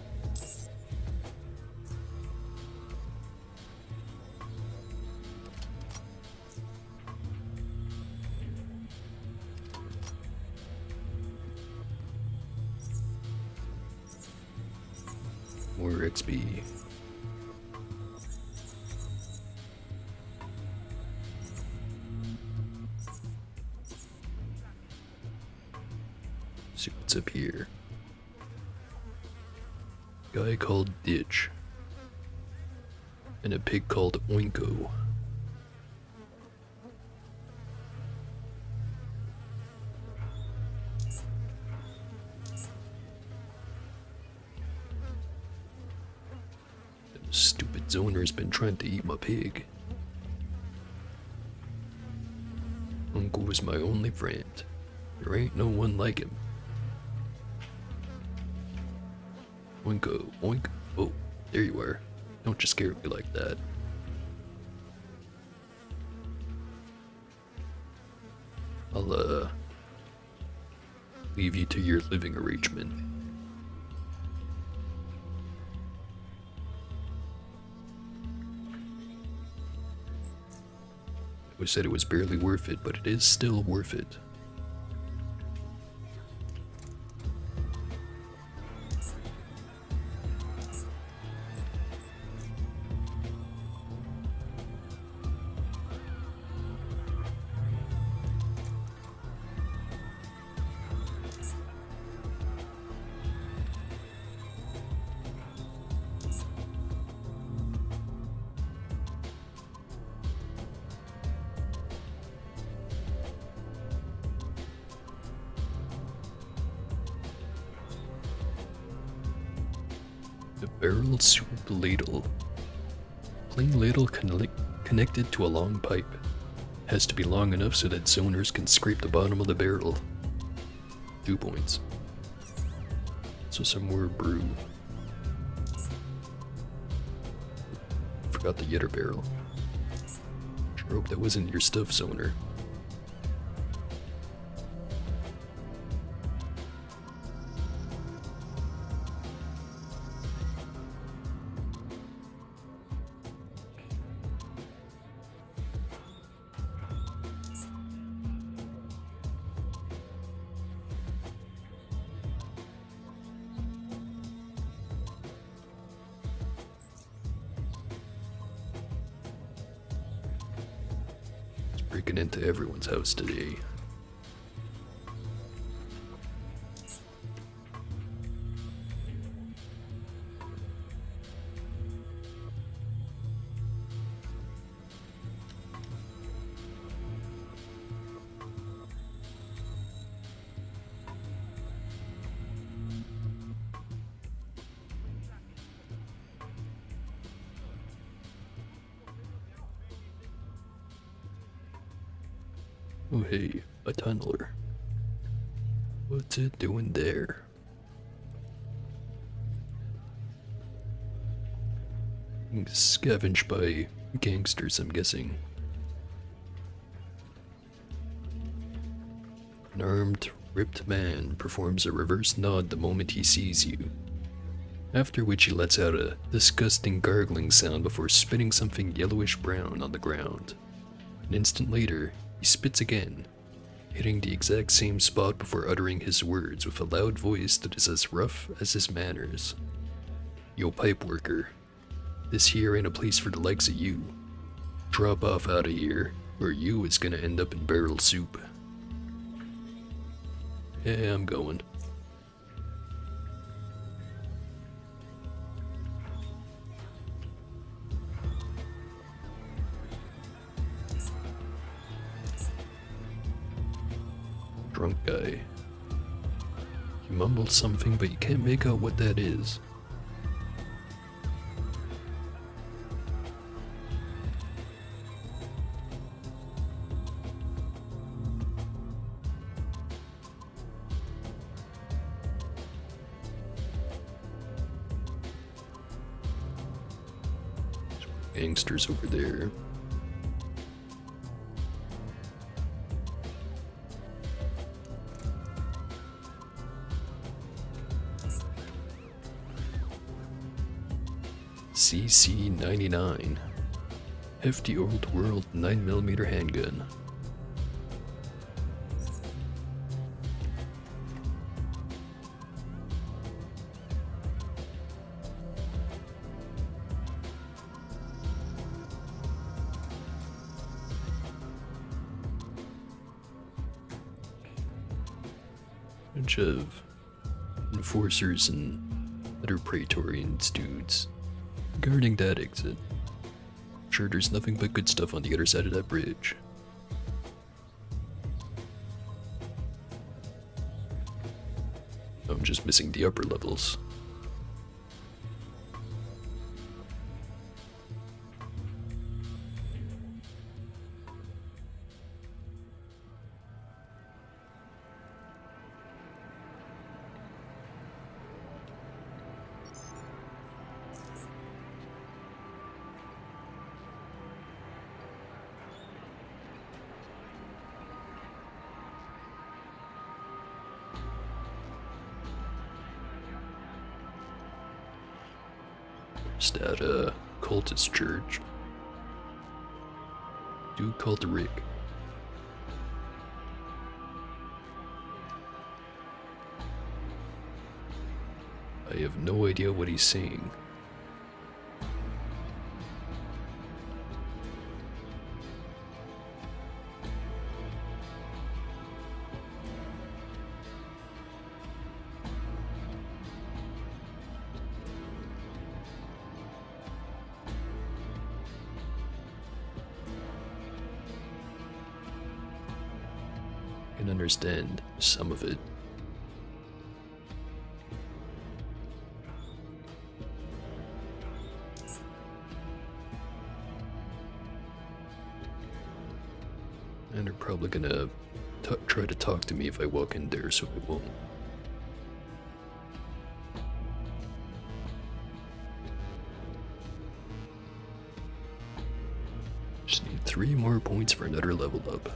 A: More XP. See what's up here. Guy called Ditch. And a pig called Oinko. That stupid zoner's been trying to eat my pig. Oinko is my only friend. There ain't no one like him. Oinko, oink. Oh, there you are. Don't you scare me like that. I'll, leave you to your living arrangement. I said it was barely worth it, but it is still worth it. A barrel soup ladle. Plain ladle connected to a long pipe. Has to be long enough so that zoners can scrape the bottom of the barrel. 2 points. So some more brew. Forgot the Yetter barrel. Sure hope that wasn't your stuff, zoner. Breaking into everyone's house today. Oh hey, a tunneler. What's it doing there? Scavenged by gangsters, I'm guessing. An armed, ripped man performs a reverse nod the moment he sees you, after which he lets out a disgusting gargling sound before spitting something yellowish brown on the ground. An instant later, he spits again, hitting the exact same spot before uttering his words with a loud voice that is as rough as his manners. Yo, pipe worker, this here ain't a place for the likes of you. Drop off out of here, or you is gonna end up in barrel soup. Yeah, I'm going. Drunk guy. He mumbles something, but you can't make out what that is. Gangsters over there. CC-99. Hefty old world 9mm handgun. Bunch of enforcers and other Praetorians dudes guarding that exit. Sure, there's nothing but good stuff on the other side of that bridge. I'm just missing the upper levels. Just at a cultist church. Dude called Rick. I have no idea what he's saying. I can understand some of it. And they're probably gonna try to talk to me if I walk in there, so I won't. Just need 3 more points for another level up.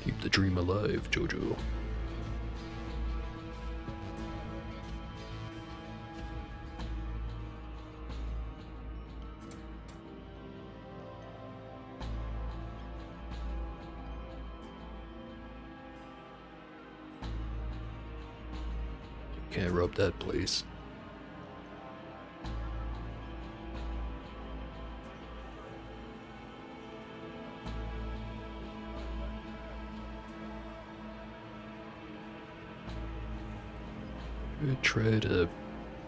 A: Keep the dream alive, Jojo. Can't rob that place. I try to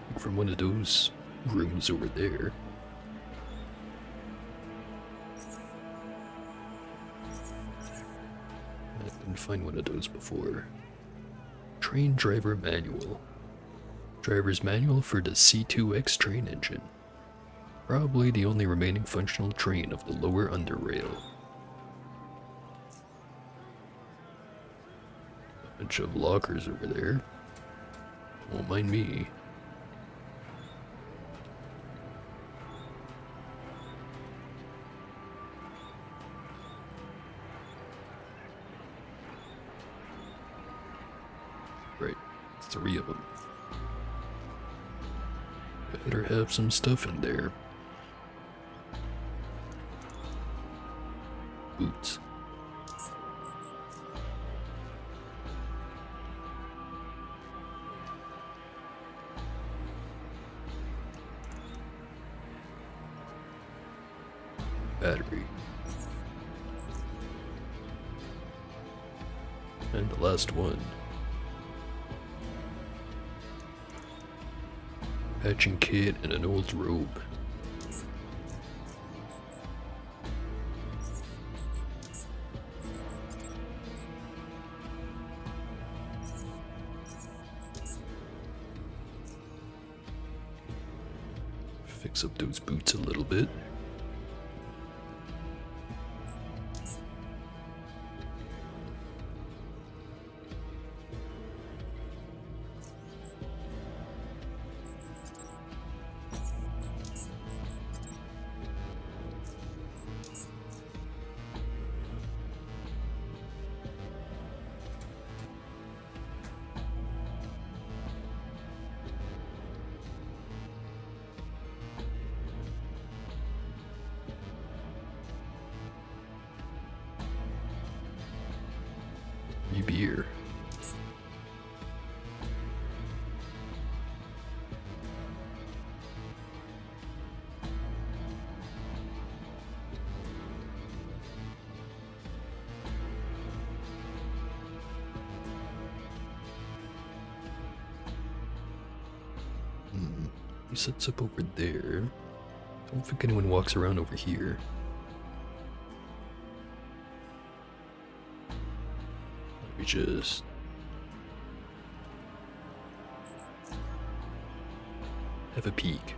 A: pick from one of those rooms over there. I didn't find one of those before. Train driver manual. Driver's manual for the C2X train engine. Probably the only remaining functional train of the lower Underrail. A bunch of lockers over there. Won't mind me. Right, 3 of them. Better have some stuff in there. Boots. Battery. And the last one. Patching kit and an old robe. Fix up those boots a little bit. Free beer. He sets up over there. Don't think anyone walks around over here. Let me just... have a peek.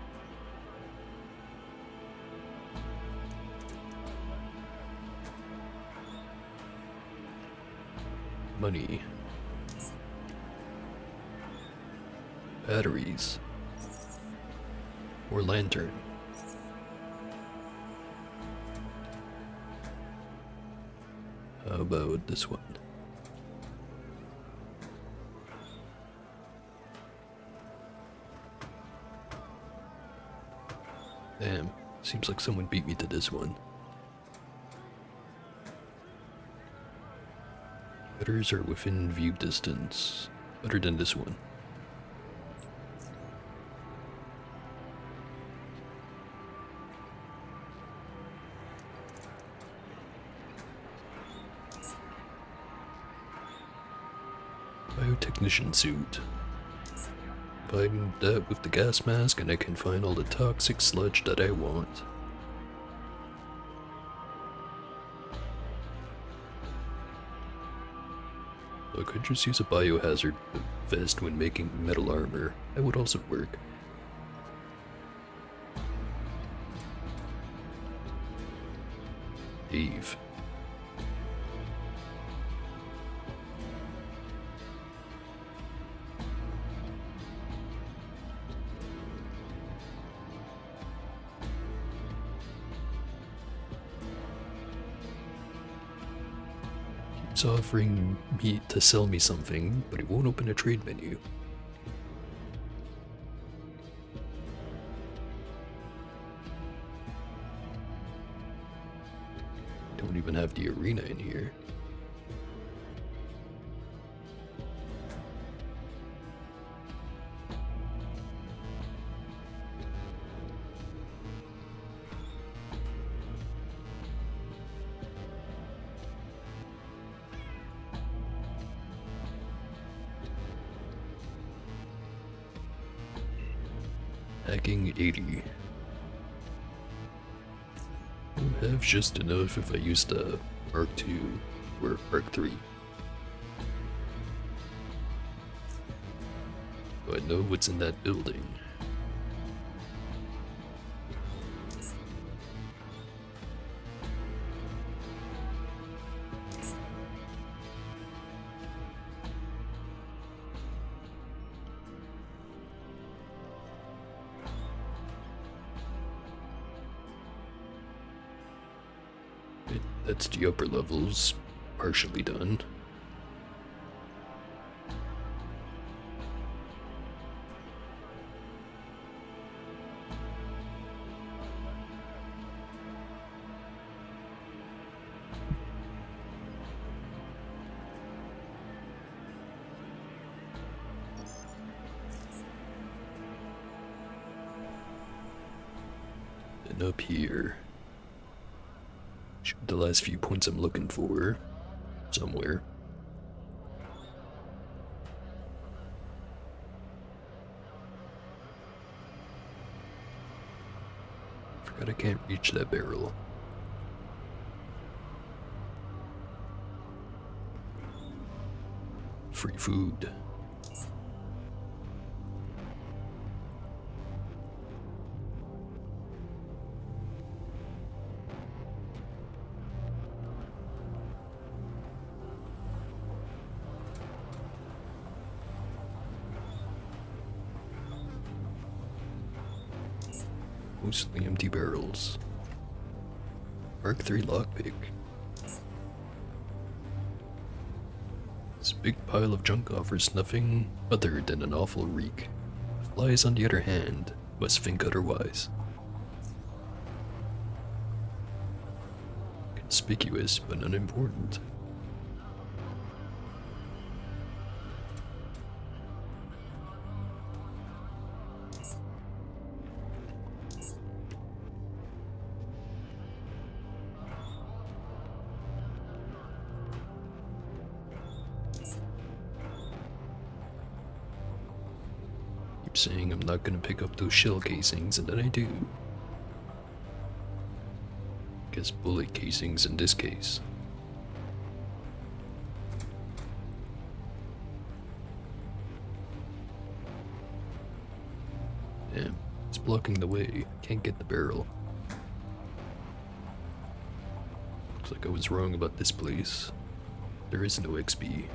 A: Money. Batteries. Or lantern. How about this one? Damn, seems like someone beat me to this one. Letters are within view distance, better than this one. Biotechnician suit. Combine that with the gas mask and I can find all the toxic sludge that I want. I could just use a biohazard vest when making metal armor. That would also work. Eve. He's offering me to sell me something, but he won't open a trade menu. Don't even have the arena in here. Hacking 80. I'll have just enough if I use the Mark II or Mark III. Do I know what's in that building? That's the upper levels, partially done. And up here. The last few points I'm looking for somewhere. Forgot I can't reach that barrel. Free food. Mostly empty barrels. Mark III lockpick. This big pile of junk offers nothing other than an awful reek. Flies, on the other hand, must think otherwise. Conspicuous but unimportant. keep saying I'm not gonna pick up those shell casings, and then I do. Guess bullet casings in this case. Damn, it's blocking the way. Can't get the barrel. Looks like I was wrong about this place. There is no XP.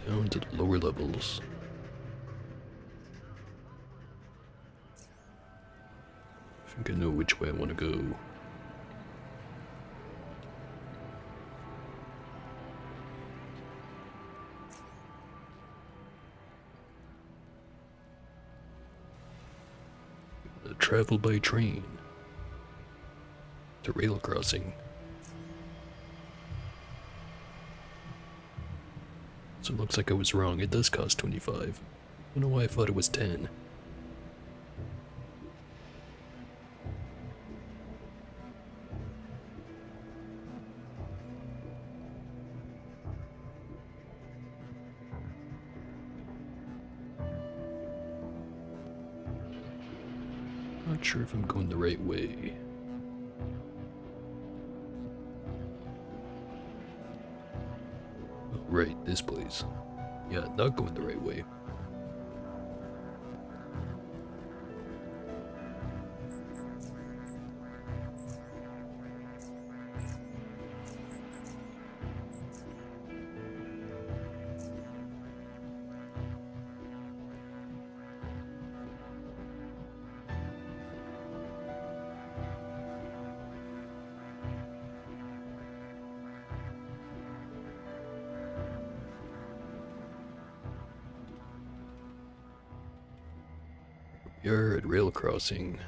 A: Down to the lower levels. I think I know which way I want to go. Travel by train to rail crossing. So it looks like I was wrong. It does cost 25. I don't know why I thought it was 10. Not sure if I'm going the right way. Oh, right, this place. Yeah, not going the right way. You're at rail crossing.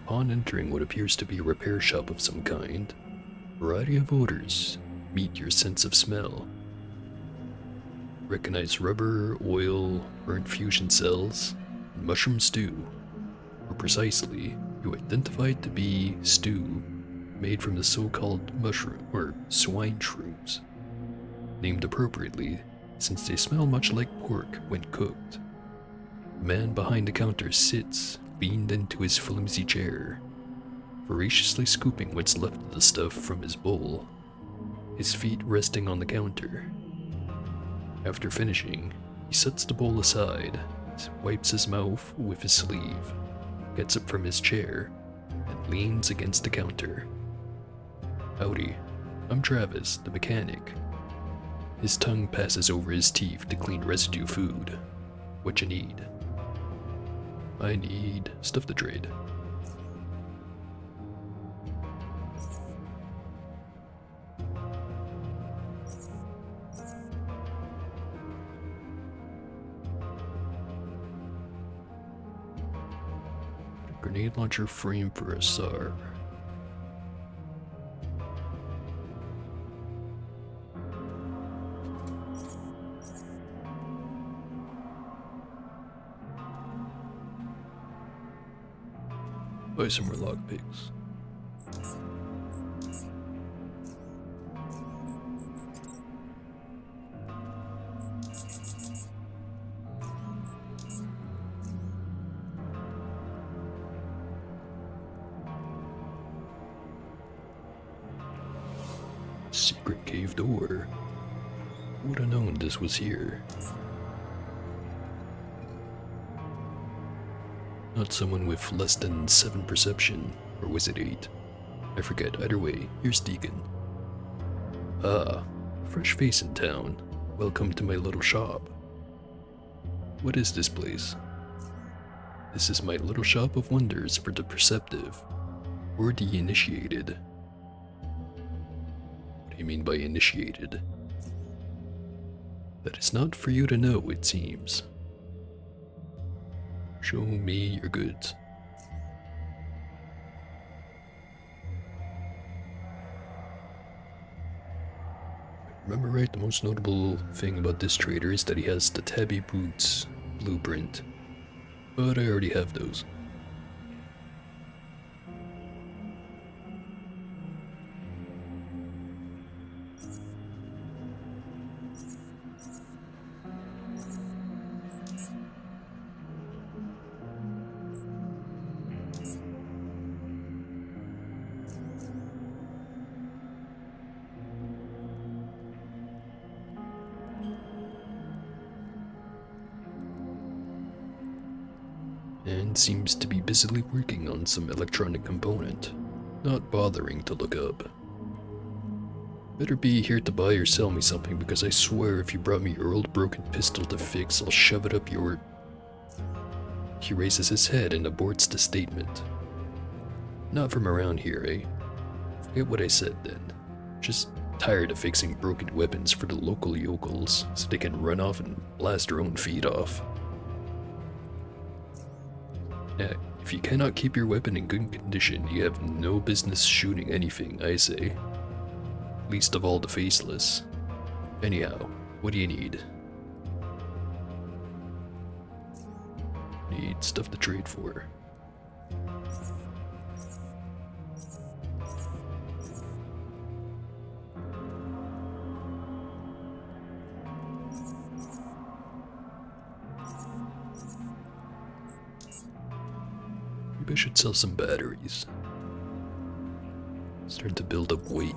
A: Upon entering what appears to be a repair shop of some kind, a variety of odors meet your sense of smell. Recognize rubber, oil, burnt fusion cells, and mushroom stew. More precisely, you identify it to be stew made from the so-called mushroom or swine shrooms, named appropriately since they smell much like pork when cooked. The man behind the counter sits, leaned into his flimsy chair, voraciously scooping what's left of the stuff from his bowl, his feet resting on the counter. After finishing, he sets the bowl aside, wipes his mouth with his sleeve, gets up from his chair, and leans against the counter. Howdy, I'm Travis, the mechanic. His tongue passes over his teeth to clean residue food. What you need? I need stuff to trade. Grenade launcher frame for a SAR. Buy some more lockpicks. Secret cave door. Who would have known this was here? Not someone with less than 7 perception, or was it 8? I forget, either way, here's Deacon. Ah, fresh face in town. Welcome to my little shop. What is this place? This is my little shop of wonders for the perceptive, or the initiated. What do you mean by initiated? That is not for you to know, it seems. Show me your goods. Remember right, the most notable thing about this trader is that he has the Tabby Boots blueprint. But I already have those. And seems to be busily working on some electronic component, not bothering to look up. Better be here to buy or sell me something, because I swear if you brought me your old broken pistol to fix, I'll shove it up your... He raises his head and aborts the statement. Not from around here, eh? Forget what I said then. Just tired of fixing broken weapons for the local yokels so they can run off and blast their own feet off. Yeah, if you cannot keep your weapon in good condition, you have no business shooting anything, I say. Least of all the faceless. Anyhow, what do you need? Need stuff to trade for. Maybe I should sell some batteries. Starting to build up weight.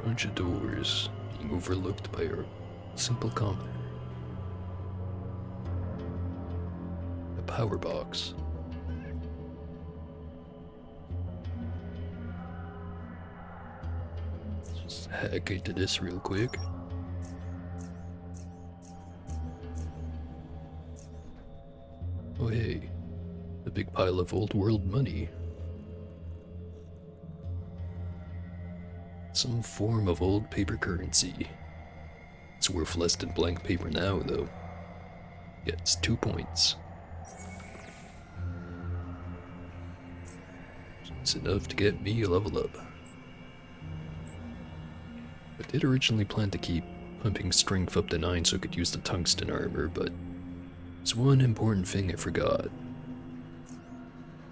A: Bunch of doors being overlooked by a simple commoner. A power box. Let's just hack into this real quick. Oh hey, a big pile of old world money. Some form of old paper currency. It's worth less than blank paper now, though. Gets 2 points. It's enough to get me a level up. I did originally plan to keep pumping strength up to 9 so I could use the tungsten armor, but there's one important thing I forgot.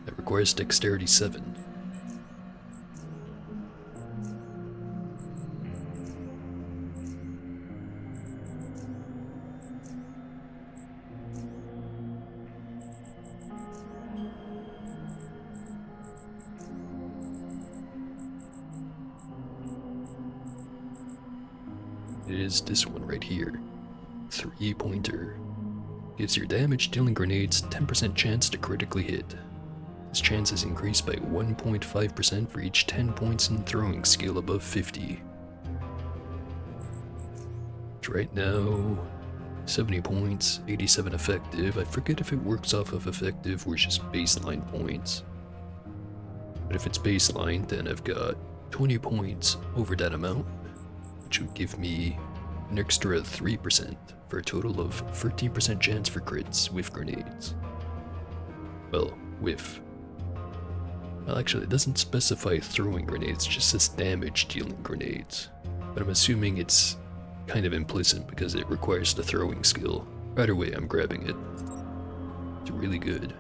A: That requires dexterity 7. It is this one right here. 3-pointer. Gives your damage dealing grenades 10% chance to critically hit. This chance is increased by 1.5% for each 10 points in throwing skill above 50. Which right now, 70 points, 87 effective. I forget if it works off of effective or just baseline points. But if it's baseline, then I've got 20 points over that amount, which would give me an extra 3% for a total of 13% chance for crits with grenades. Well, with. Well, actually, it doesn't specify throwing grenades, it just says damage dealing grenades. But I'm assuming it's kind of implicit because it requires the throwing skill. Either way, I'm grabbing it. It's really good.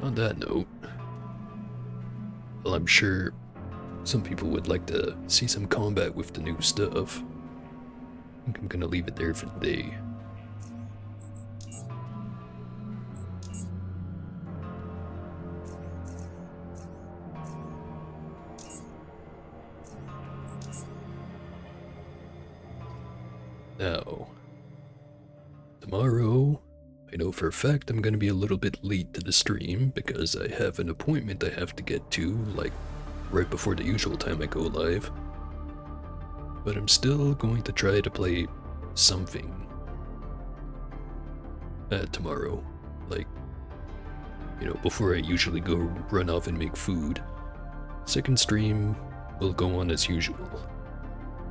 A: On that note, well, I'm sure some people would like to see some combat with the new stuff. I think I'm gonna leave it there for the day. Now, tomorrow, I I know for a fact I'm gonna be a little bit late to the stream because I have an appointment I have to get to, like, right before the usual time I go live. But I'm still going to try to play something tomorrow. Like, before I usually go run off and make food. Second stream will go on as usual.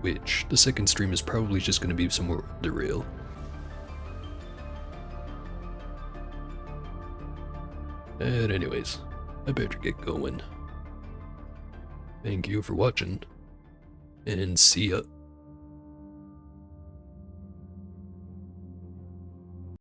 A: Which, the second stream is probably just gonna be some more Underrail. And anyways, I better get going. Thank you for watching, and see ya.